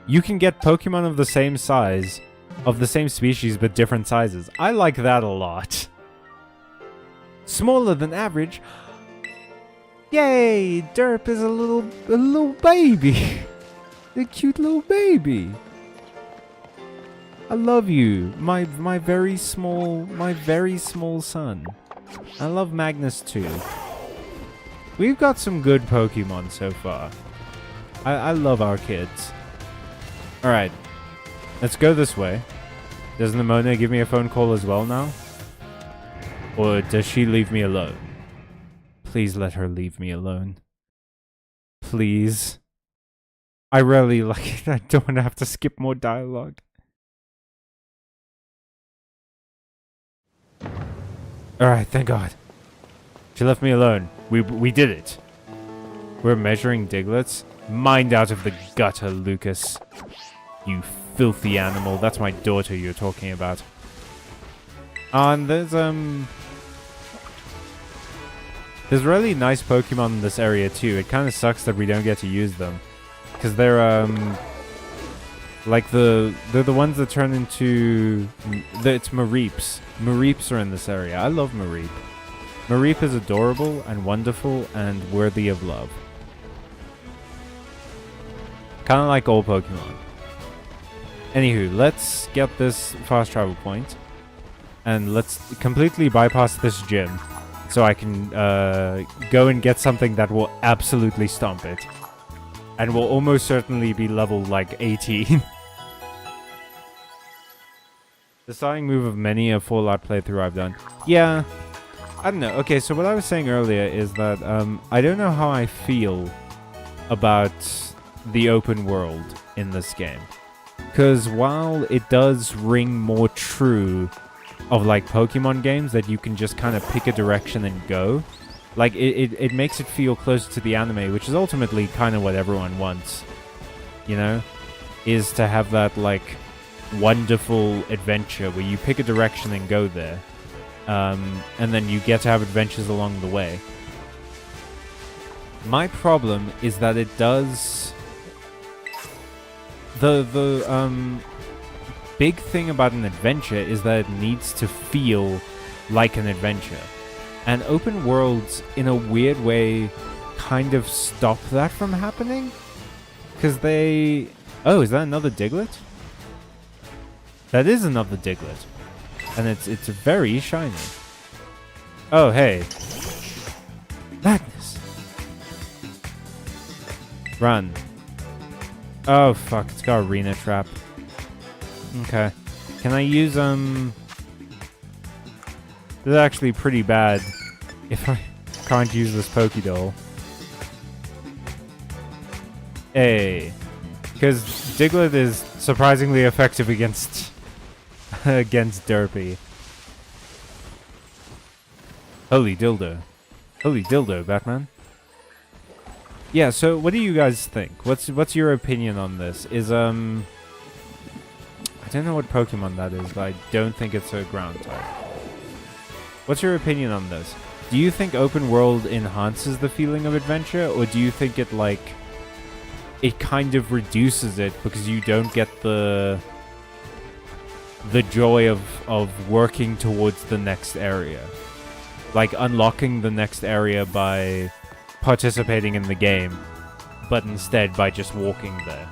you can get Pokemon of the same size of the same species but different sizes. I like that a lot. Smaller than average. Yay! Derp is a little baby. A cute little baby. I love you, my very small son. I love Magnus too. We've got some good Pokemon so far. I love our kids. Alright. Let's go this way. Does Nimona give me a phone call as well now? Or does she leave me alone? Please let her leave me alone. Please. I really like it. I don't want to have to skip more dialogue. Alright, thank God. She left me alone. We did it. We're measuring Diglets. Mind out of the gutter, Lucas. You filthy animal. That's my daughter you're talking about. And there's really nice Pokemon in this area too. It kind of sucks that we don't get to use them. Because they're like they're the ones that turn into it's Mareeps. Mareeps are in this area. I love Mareep. Mareep is adorable and wonderful and worthy of love. Kind of like all Pokemon. Anywho, let's get this fast travel point. And let's completely bypass this gym. So I can go and get something that will absolutely stomp it. And will almost certainly be level like 18. The starting move of many a Fallout playthrough I've done. Yeah, I don't know. Okay, so what I was saying earlier is that I don't know how I feel about the open world in this game. Because while it does ring more true of like Pokemon games that you can just kind of pick a direction and go, like it makes it feel closer to the anime, which is ultimately kind of what everyone wants, you know, is to have that like wonderful adventure where you pick a direction and go there, and then you get to have adventures along the way. My problem is that it does the big thing about an adventure is that it needs to feel like an adventure, and open worlds in a weird way kind of stop that from happening, because they... Oh, is that another Diglett? That is another Diglett. And it's very shiny. Oh, hey. Magnus! Run. Oh, fuck. It's got Arena Trap. Okay. Can I use, This is actually pretty bad if I can't use this Pokédoll. Hey. Because Diglett is surprisingly effective against... against Derpy. Holy dildo. Holy dildo, Batman. Yeah, so what do you guys think? What's your opinion on this? Is, I don't know what Pokemon that is, but I don't think it's a ground type. What's your opinion on this? Do you think open world enhances the feeling of adventure, or do you think it, like, it kind of reduces it because you don't get the joy of working towards the next area? Like, unlocking the next area by participating in the game, but instead by just walking there.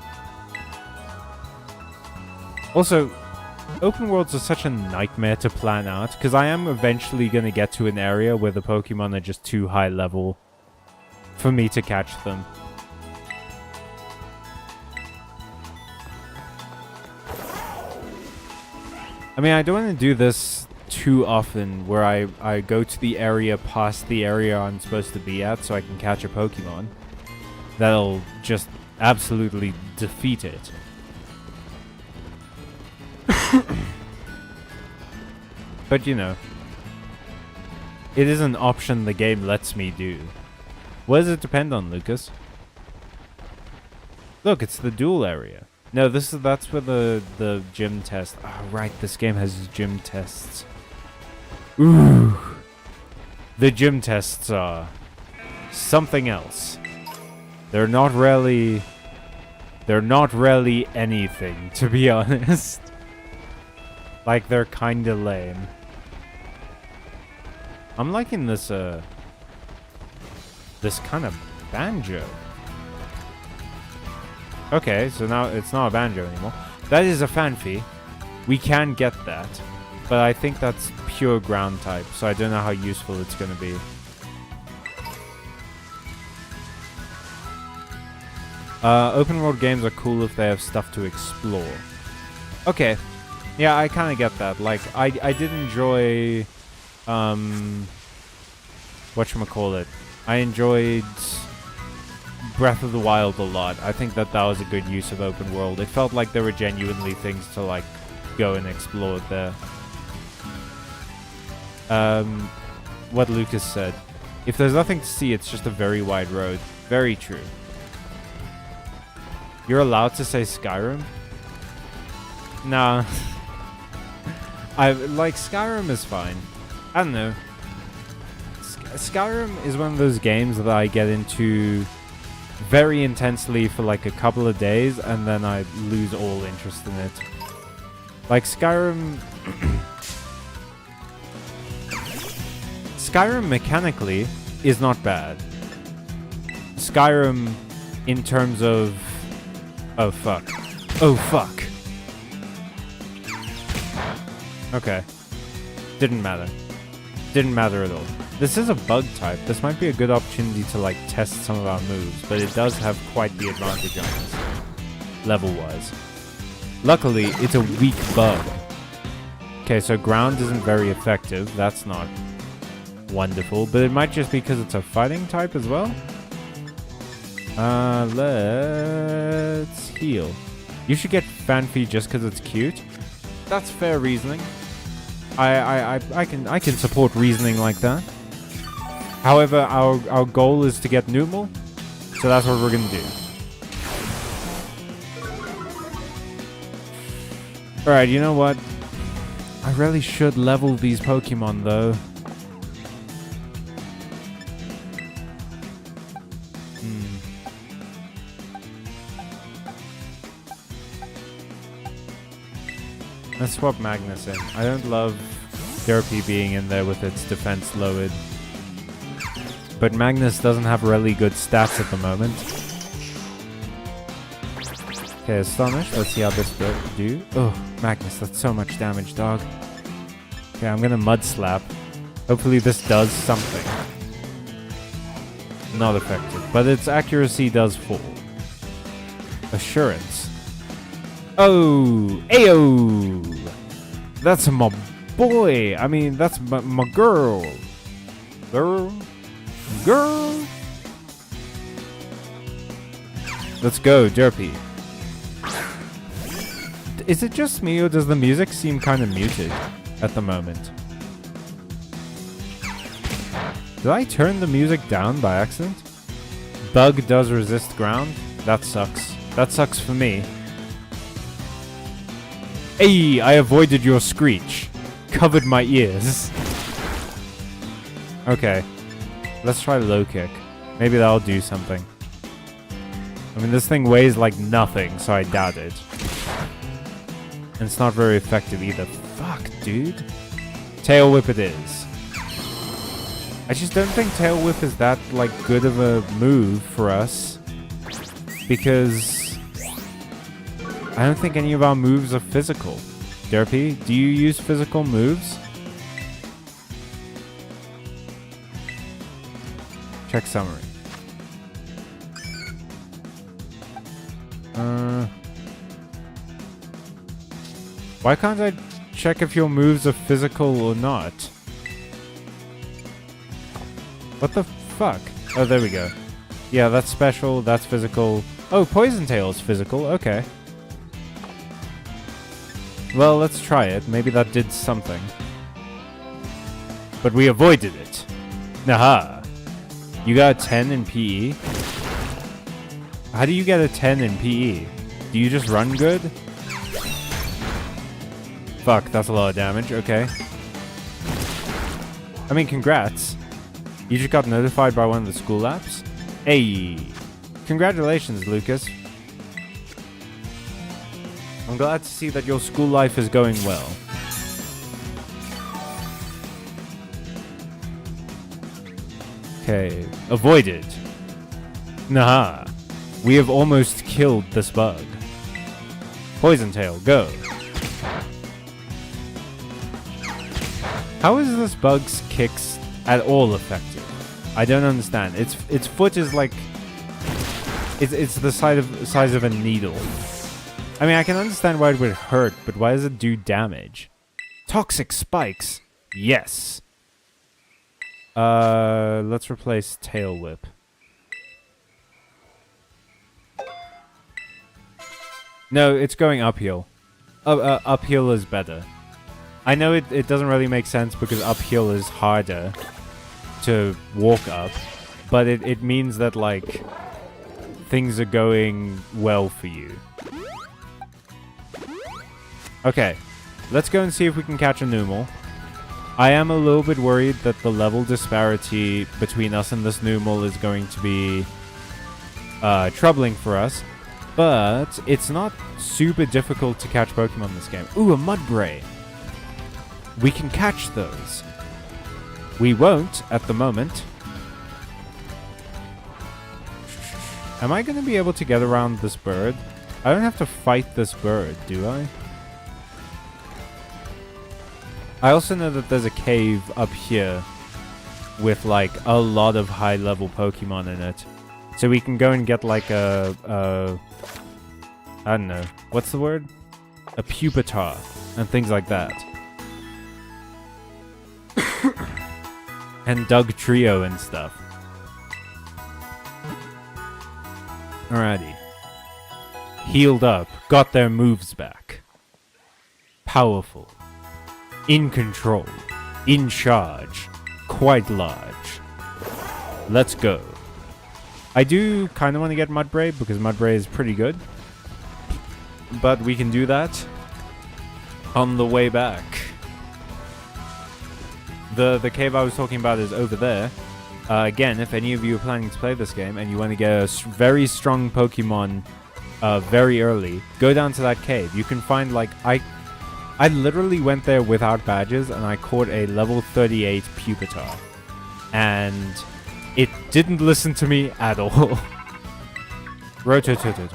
Also, open worlds are such a nightmare to plan out, because I am eventually going to get to an area where the Pokemon are just too high level for me to catch them. I mean, I don't want to do this too often, where I go to the area past the area I'm supposed to be at so I can catch a Pokemon. That'll just absolutely defeat it. But, you know, it is an option the game lets me do. What does it depend on, Lucas? Look, it's the duel area. No, that's where the gym test... Oh, right, this game has gym tests. Ooh. The gym tests are something else. They're not really anything, to be honest. Like, they're kinda lame. I'm liking this, this kind of banjo. Okay, so now it's not a banjo anymore. That is a fanfi. We can get that. But I think that's pure ground type, so I don't know how useful it's gonna be. Open world games are cool if they have stuff to explore. Okay. Yeah, I kind of get that. Like, I did enjoy, whatchamacallit. I enjoyed Breath of the Wild a lot. I think that was a good use of open world. It felt like there were genuinely things to, like, go and explore there. What Lucas said. If there's nothing to see, it's just a very wide road. Very true. You're allowed to say Skyrim? Nah. Skyrim is fine. I don't know. Skyrim is one of those games that I get into very intensely for like a couple of days and then I lose all interest in it. Like Skyrim... Skyrim mechanically is not bad. Skyrim in terms of... Oh fuck. Oh fuck. Okay. Didn't matter. Didn't matter at all. This is a bug type. This might be a good opportunity to like test some of our moves, but it does have quite the advantage on us, level-wise. Luckily, it's a weak bug. Okay, so ground isn't very effective. That's not wonderful, but it might just be because it's a fighting type as well. Let's heal. You should get Fanfi just because it's cute. That's fair reasoning. I can support reasoning like that. However, our goal is to get Numal, so that's what we're gonna do. Alright, you know what? I really should level these Pokemon though. Let's swap Magnus in. I don't love Derpy being in there with its defense lowered. But Magnus doesn't have really good stats at the moment. Okay, Astonished. Let's see how this do. Oh, Magnus, that's so much damage, dog. Okay, I'm gonna Mud Slap. Hopefully this does something. Not effective, but its accuracy does fall. Assurance. Oh, ayo! That's my boy. I mean, that's my girl. Girl. Let's go, Derpy. Is it just me, or does the music seem kind of muted at the moment? Did I turn the music down by accident? Bug does resist ground? That sucks. That sucks for me. Hey, I avoided your screech. Covered my ears. Okay. Let's try low kick. Maybe that'll do something. I mean, this thing weighs like nothing, so I doubt it. And it's not very effective either. Fuck, dude. Tail Whip it is. I just don't think Tail Whip is that, like, good of a move for us. Because... I don't think any of our moves are physical. Derpy, do you use physical moves? Check summary. Why can't I check if your moves are physical or not? What the fuck? Oh, there we go. Yeah, that's special, that's physical. Oh, Poison Tail is physical, okay. Well, let's try it. Maybe that did something. But we avoided it. Naha. You got a 10 in PE? How do you get a 10 in PE? Do you just run good? Fuck, that's a lot of damage. Okay. I mean, congrats. You just got notified by one of the school apps? Hey. Congratulations, Lucas. I'm glad to see that your school life is going well. Okay, avoided. Nah, we have almost killed this bug. Poison Tail, go. How is this bug's kicks at all effective? I don't understand. Its foot is like it's the size of a needle. I mean, I can understand why it would hurt, but why does it do damage? Toxic spikes. Yes. Let's replace Tail Whip. No, it's going uphill. Uphill is better. I know it doesn't really make sense because uphill is harder to walk up, but it means that, like, things are going well for you. Okay, let's go and see if we can catch a Numel. I am a little bit worried that the level disparity between us and this Numel is going to be troubling for us, but it's not super difficult to catch Pokemon in this game. Ooh, a Mudbray. We can catch those. We won't at the moment. Am I going to be able to get around this bird? I don't have to fight this bird, do I? I also know that there's a cave up here with, like, a lot of high-level Pokemon in it. So we can go and get, like, I don't know. What's the word? A Pupitar and things like that. And Doug Trio and stuff. Alrighty. Healed up. Got their moves back. Powerful. In control. In charge. Quite large. Let's go. I do kind of want to get Mudbray because Mudbray is pretty good. But we can do that on the way back. The cave I was talking about is over there. Again, if any of you are planning to play this game and you want to get a very strong Pokemon very early, go down to that cave. You can find, like, I literally went there without badges and I caught a level 38 Pupitar. And it didn't listen to me at all. Rototototo.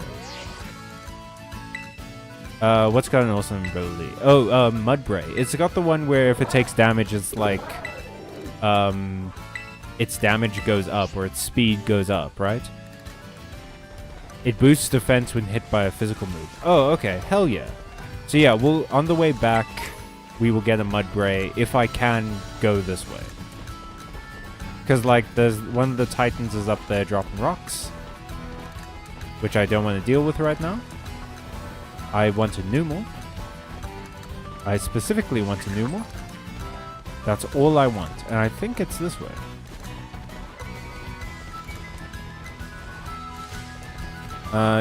What's got an awesome ability? Oh, Mudbray. It's got the one where if it takes damage, it's like, its damage goes up, or its speed goes up, right? It boosts defense when hit by a physical move. Oh, okay. Hell yeah. So yeah, on the way back, we will get a Mudbray if I can go this way. Because, like, there's one of the Titans is up there dropping rocks, which I don't want to deal with right now. I want a Numel. I specifically want a Numel. That's all I want. And I think it's this way.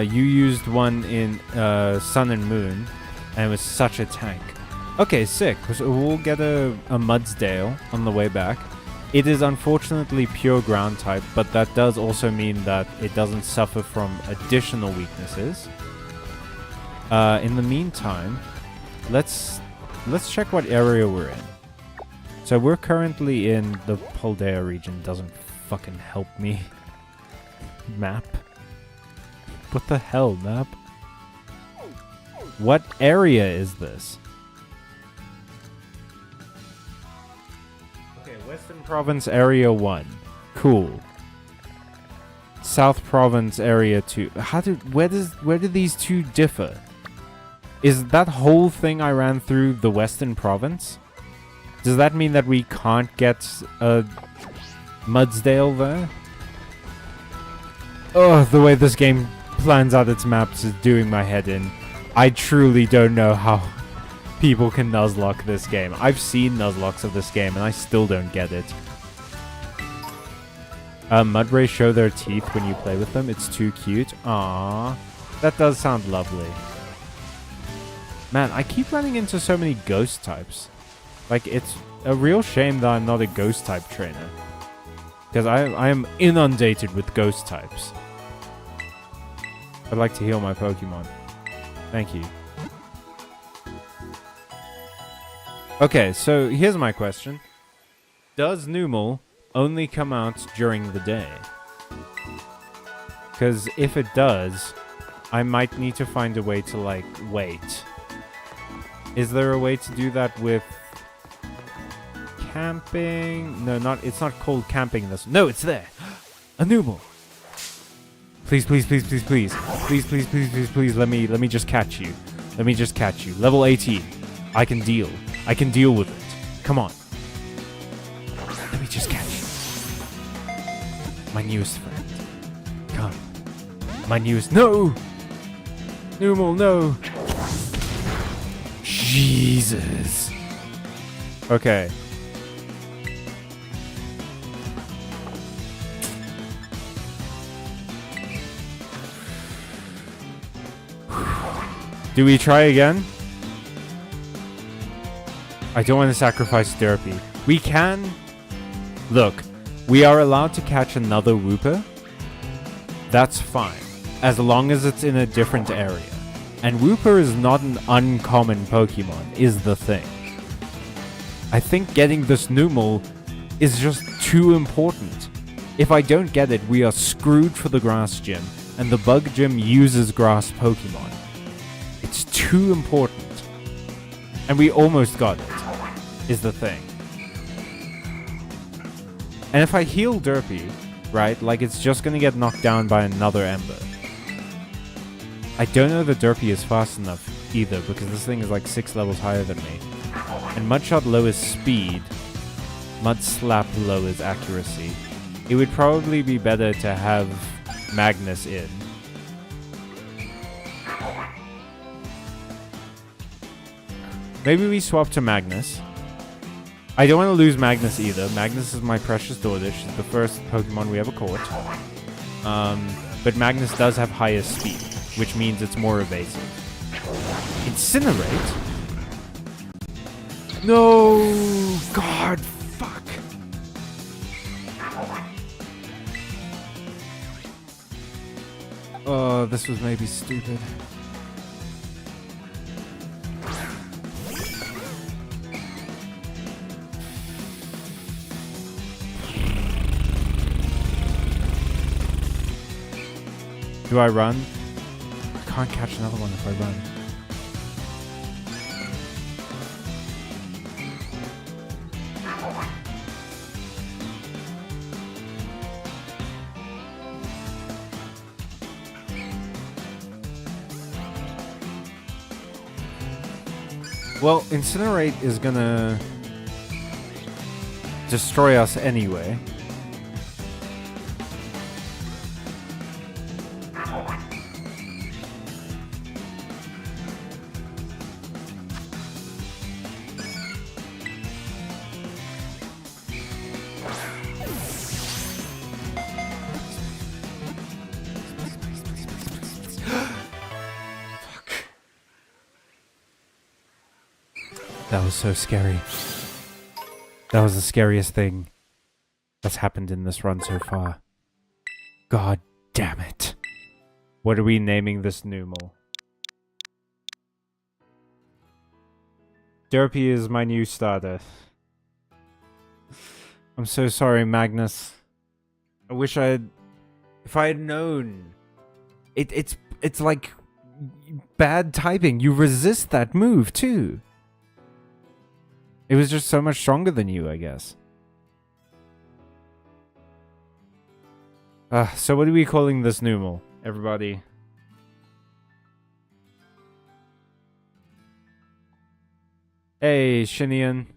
You used one in Sun and Moon, and it was such a tank. Okay, sick. So we'll get a Mudsdale on the way back. It is unfortunately pure ground type, but that does also mean that it doesn't suffer from additional weaknesses. In the meantime, let's check what area we're in. So we're currently in the Paldea region. Doesn't fucking help me. Map. What the hell, map? What area is this? Okay, Western Province Area 1. Cool. South Province Area 2. Where do these two differ? Is that whole thing I ran through the Western Province? Does that mean that we can't get a Mudsdale there? Oh, the way this game plans out its maps is doing my head in. I truly don't know how people can Nuzlocke this game. I've seen Nuzlocks of this game and I still don't get it. Mudbray show their teeth when you play with them. It's too cute. Aww. That does sound lovely. Man, I keep running into so many ghost types. Like, it's a real shame that I'm not a ghost type trainer. Because I am inundated with ghost types. I'd like to heal my Pokemon. Thank you. Okay, so here's my question. Does Numel only come out during the day. Because if it does, I might need to find a way to, like, wait. Is there a way to do that with camping? No, it's not called camping this. No, it's there. A Numal. Please, please, please, please, please. Please, please, please, please, please. Let me just catch you. Let me just catch you. Level 18. I can deal. I can deal with it. Come on. Let me just catch you. My newest friend. Come. My newest... No! Numal, no! Jesus. Okay. Do we try again? I don't want to sacrifice Derpy. We can... Look, we are allowed to catch another Wooper. That's fine, as long as it's in a different area. And Wooper is not an uncommon Pokemon, is the thing. I think getting this Numal is just too important. If I don't get it, we are screwed for the Grass Gym, and the Bug Gym uses Grass Pokemon. It's too important. And we almost got it, is the thing. And if I heal Derpy, right, like it's just gonna get knocked down by another Ember. I don't know that Derpy is fast enough either, because this thing is like 6 levels higher than me. And Mudshot lowers speed, Mudslap lowers accuracy. It would probably be better to have Magnus in. Maybe we swap to Magnus. I don't want to lose Magnus either. Magnus is my precious daughter. She's the first Pokemon we ever caught. But Magnus does have higher speed, which means it's more evasive. Incinerate? No! God, fuck! Oh, this was maybe stupid. Do I run? I can't catch another one if I run. Well, Incinerate is gonna destroy us anyway. That was so scary. That was the scariest thing that's happened in this run so far. God damn it. What are we naming this Numal? Derpy is my new starter. I'm so sorry, Magnus. I wish I had... If I had known... It's like... bad typing. You resist that move, too. It was just so much stronger than you, I guess. So what are we calling this Numal, everybody? Hey, Shinian.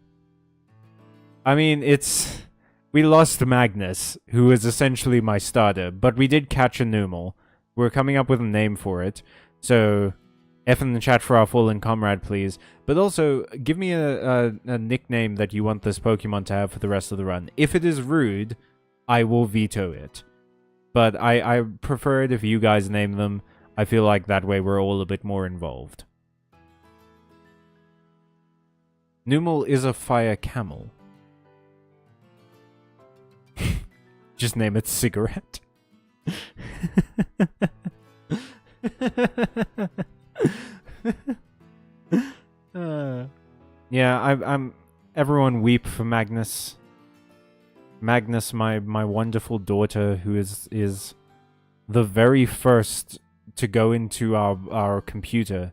I mean, it's... We lost Magnus, who is essentially my starter, but we did catch a Numal. We're coming up with a name for it, so... F in the chat for our fallen comrade, please. But also, give me a nickname that you want this Pokemon to have for the rest of the run. If it is rude, I will veto it. But I prefer it if you guys name them. I feel like that way we're all a bit more involved. Numal is a fire camel. Just name it Cigarette. Yeah, I'm everyone weep for Magnus. Magnus, my wonderful daughter, who is the very first to go into our computer.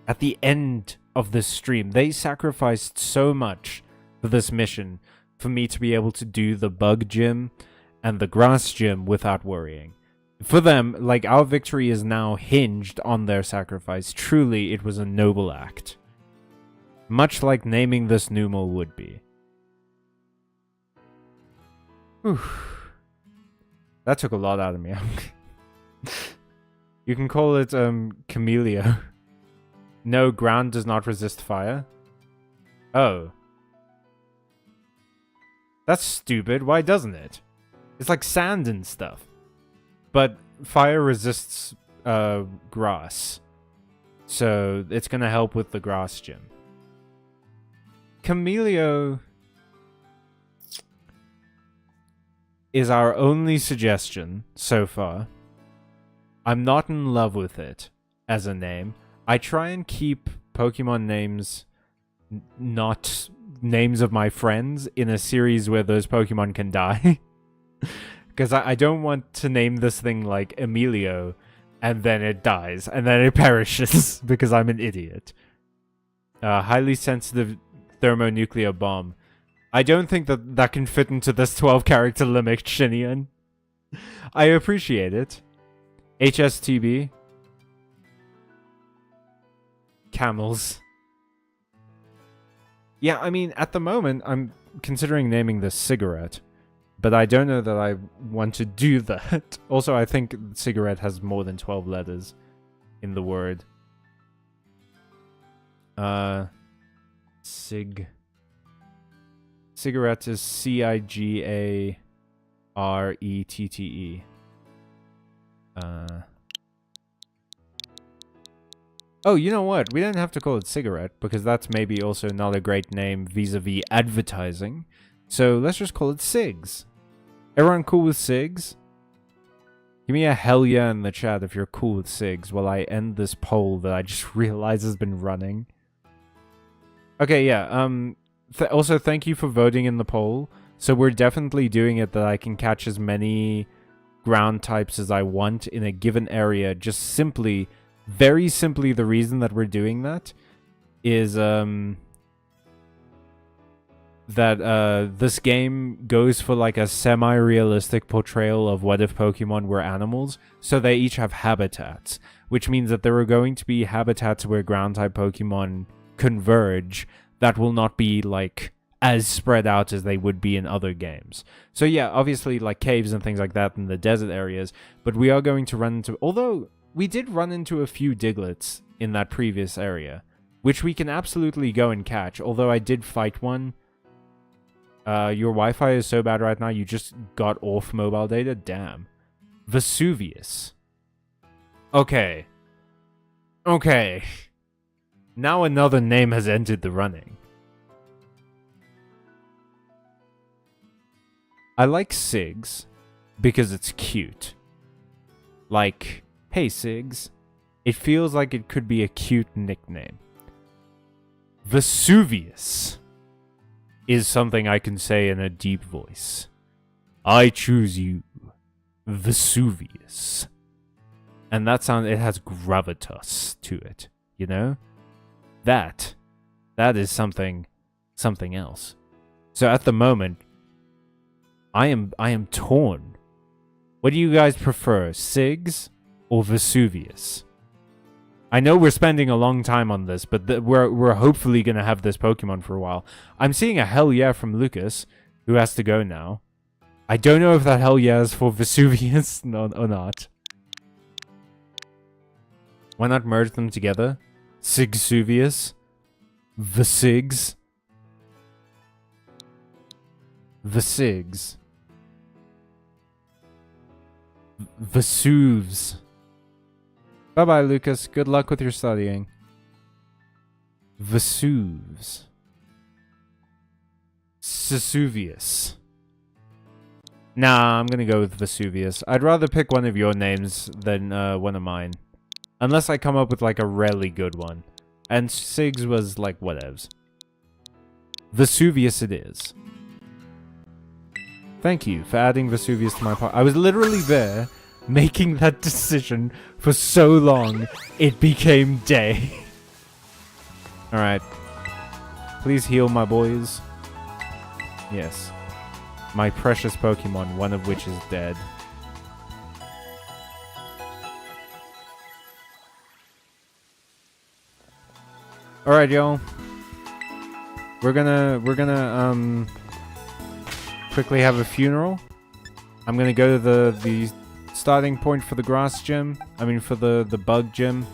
At the end of this stream, they sacrificed so much for this mission for me to be able to do the bug gym and the grass gym without worrying. For them, like, our victory is now hinged on their sacrifice. Truly, it was a noble act. Much like naming this numeral would be. Whew. That took a lot out of me. You can call it, Camellia. No, ground does not resist fire. Oh. That's stupid. Why doesn't it? It's like sand and stuff. But fire resists grass. So it's going to help with the grass gym. Camellia is our only suggestion so far. I'm not in love with it as a name. I try and keep Pokemon names not names of my friends in a series where those Pokemon can die. Because I don't want to name this thing like Emilio, and then it dies, and then it perishes, because I'm an idiot. Highly sensitive thermonuclear bomb. I don't think that can fit into this 12-character limit, Shinian. I appreciate it. HSTB. Camels. Yeah, I mean, at the moment, I'm considering naming this Cigarette. But I don't know that I want to do that. Also, I think cigarette has more than 12 letters in the word. Cigarette is Cigarettete. Oh, you know what? We don't have to call it cigarette, because that's maybe also not a great name vis-a-vis advertising. So let's just call it Cigs. Everyone cool with Cigs? Give me a hell yeah in the chat if you're cool with Cigs while I end this poll that I just realized has been running. Okay, yeah. Also, thank you for voting in the poll. So we're definitely doing it that I can catch as many ground types as I want in a given area. Just simply, very simply, the reason that we're doing that is that this game goes for like a semi-realistic portrayal of what if Pokemon were animals, so they each have habitats, which means that there are going to be habitats where ground-type Pokemon converge that will not be like as spread out as they would be in other games. So yeah, obviously like caves and things like that in the desert areas, but we are going to run into, although we did run into a few Diglets in that previous area, which we can absolutely go and catch, although I did fight one. Your Wi-Fi is so bad right now, you just got off mobile data? Damn. Vesuvius. Okay. Okay. Now another name has entered the running. I like Sigs because it's cute. Like, hey Sigs. It feels like it could be a cute nickname. Vesuvius is something I can say in a deep voice. I choose you, Vesuvius. And that sound, it has gravitas to it, you know? That is something else. So at the moment, I am torn. What do you guys prefer, Sigs or Vesuvius? I know we're spending a long time on this, but we're hopefully going to have this Pokemon for a while. I'm seeing a hell yeah from Lucas, who has to go now. I don't know if that hell yeah is for Vesuvius or not. Why not merge them together? Sigsuvius? Vesigs? Vesigs? Vesuves? Bye-bye, Lucas. Good luck with your studying. Vesuves. Vesuvius. Nah, I'm gonna go with Vesuvius. I'd rather pick one of your names than one of mine. Unless I come up with like a really good one. And Sigs was like whatevs. Vesuvius it is. Thank you for adding Vesuvius to my part. I was literally there making that decision for so long, it became day. Alright. Please heal my boys. Yes. My precious Pokemon, one of which is dead. Alright, y'all. We're gonna quickly have a funeral. I'm gonna go to the starting point for the grass gym. I mean for the bug gym.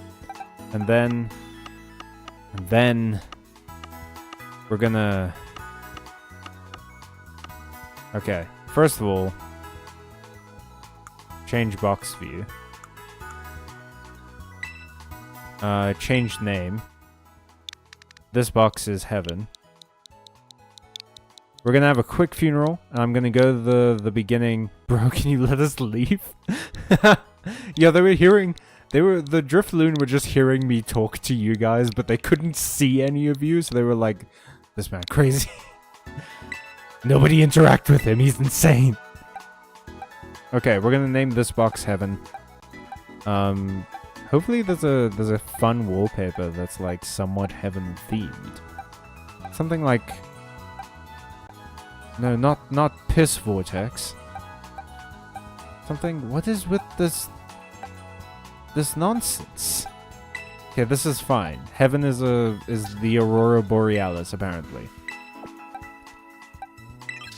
And then we're gonna... Okay, first of all, change box view. Change name. This box is heaven. We're gonna have a quick funeral, and I'm gonna go to the beginning. Bro, can you let us leave? Yeah, they were hearing... the Drifloon were just hearing me talk to you guys, but they couldn't see any of you, so they were like, this man crazy. Nobody interact with him, he's insane. Okay, we're gonna name this box Heaven. Hopefully there's a fun wallpaper that's like somewhat Heaven themed. Something like... No, not Piss Vortex. Something... What is with this nonsense? Okay, this is fine. Heaven is the Aurora Borealis, apparently.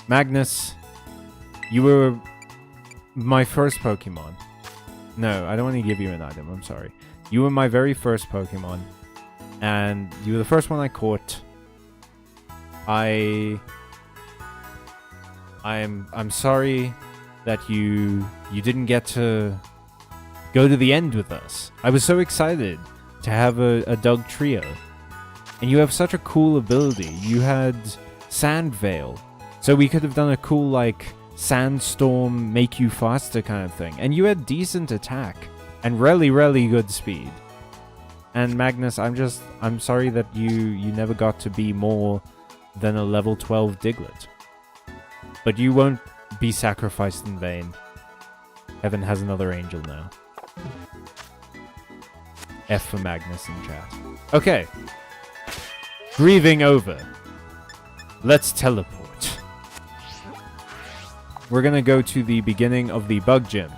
Magnus, you were my first Pokemon. No, I don't want to give you an item, I'm sorry. You were my very first Pokemon, and you were the first one I caught. I'm sorry that you didn't get to go to the end with us. I was so excited to have a dog trio. And you have such a cool ability. You had Sand Veil. So we could have done a cool, like, Sandstorm, make you faster kind of thing. And you had decent attack. And really, really good speed. And Magnus, I'm sorry that you never got to be more than a level 12 Diglett. But you won't be sacrificed in vain. Heaven has another angel now. F for Magnus in chat. Okay. Grieving over. Let's teleport. We're gonna go to the beginning of the bug gym.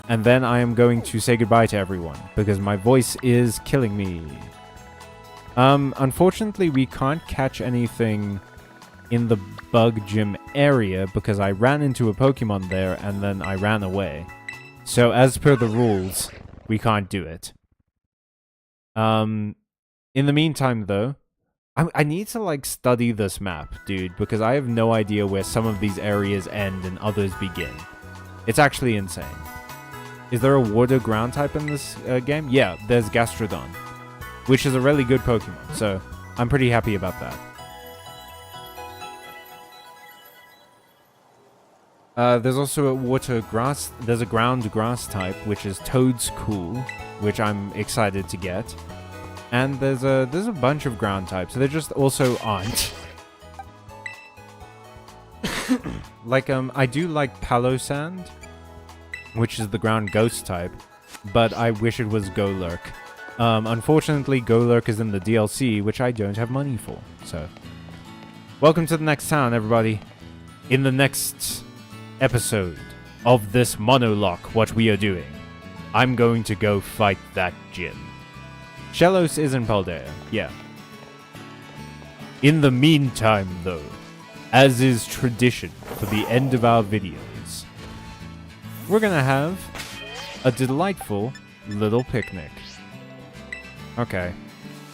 And then I am going to say goodbye to everyone. Because my voice is killing me. Unfortunately, we can't catch anything in the bug gym area. Because I ran into a Pokemon there and then I ran away. So as per the rules, we can't do it. In the meantime, though, I need to, like, study this map, dude, because I have no idea where some of these areas end and others begin. It's actually insane. Is there a water ground type in this game? Yeah, there's Gastrodon, which is a really good Pokemon, so I'm pretty happy about that. There's also a water grass, there's a ground grass type, which is Toadskool, which I'm excited to get. And there's a bunch of ground types. There just also aren't. Like, I do like Palosand, which is the ground ghost type, but I wish it was Golurk. Unfortunately, Golurk is in the DLC, which I don't have money for, so. Welcome to the next town, everybody. In the next episode of this monologue, what we are doing, I'm going to go fight that gym. Shellos is in Paldea, yeah. In the meantime, though, as is tradition for the end of our videos, we're gonna have a delightful little picnic. Okay.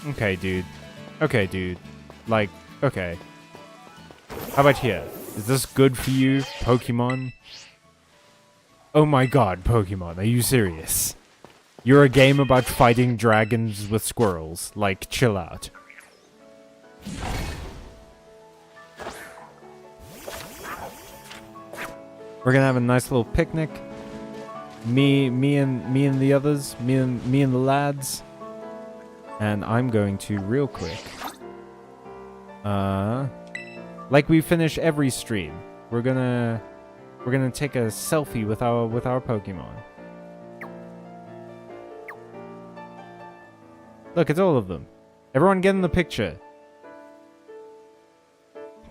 Okay, dude. Okay, dude. Like, okay. How about here? Is this good for you, Pokemon? Oh my god, Pokemon, are you serious? You're a game about fighting dragons with squirrels. Like, chill out. We're gonna have a nice little picnic. Me and the others. Me and the lads. And I'm going to, real quick, like we finish every stream, we're gonna We're gonna take a selfie with our Pokemon. Look, it's all of them. Everyone get in the picture.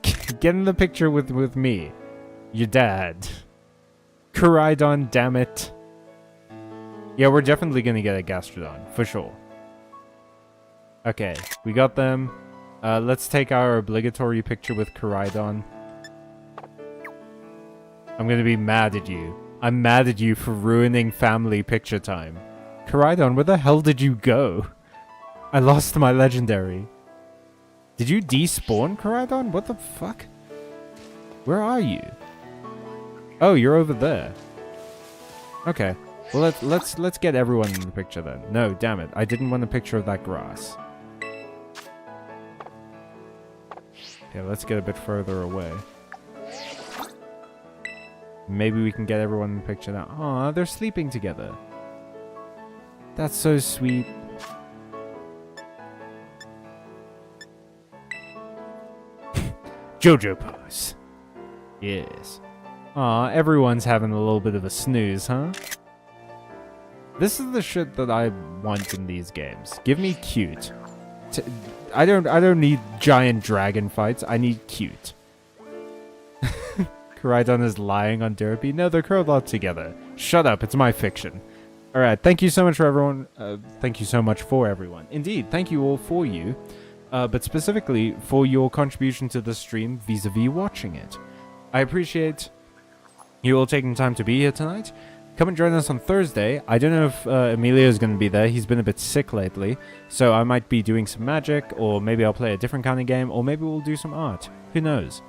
Get in the picture with me. Your dad. Koraidon, damn it. Yeah, we're definitely gonna get a Gastrodon, for sure. Okay, we got them. Let's take our obligatory picture with Koraidon. I'm gonna be mad at you. I'm mad at you for ruining family picture time. Koraidon, where the hell did you go? I lost my legendary. Did you despawn, Koraidon? What the fuck? Where are you? Oh, you're over there. Okay. Well, let's get everyone in the picture then. No, damn it. I didn't want a picture of that grass. Okay, let's get a bit further away. Maybe we can get everyone in the picture now. Aw, they're sleeping together. That's so sweet. Jojo pose. Yes. Aw, everyone's having a little bit of a snooze, huh? This is the shit that I want in these games. Give me cute. I don't need giant dragon fights. I need cute. Koraidon is lying on Derpy. No, they're curled up together. Shut up, it's my fiction. Alright, thank you so much for everyone. Thank you so much for everyone. Indeed, thank you all for you. But specifically for your contribution to the stream vis-a-vis watching it. I appreciate you all taking time to be here tonight. Come and join us on Thursday. I don't know if Emilio's going to be there. He's been a bit sick lately. So I might be doing some magic, or maybe I'll play a different kind of game, or maybe we'll do some art. Who knows?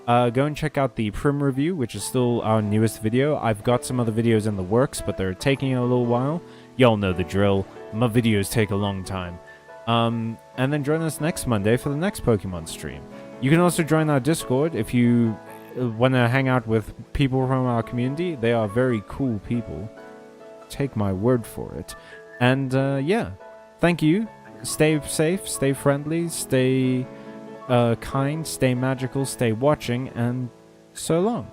Go and check out the Prim review, which is still our newest video. I've got some other videos in the works, but they're taking a little while. Y'all know the drill. My videos take a long time. And then join us next Monday for the next Pokemon stream. You can also join our Discord if you want to hang out with people from our community. They are very cool people. Take my word for it. And yeah, thank you. Stay safe, stay friendly, stay kind, stay magical, stay watching, and so long.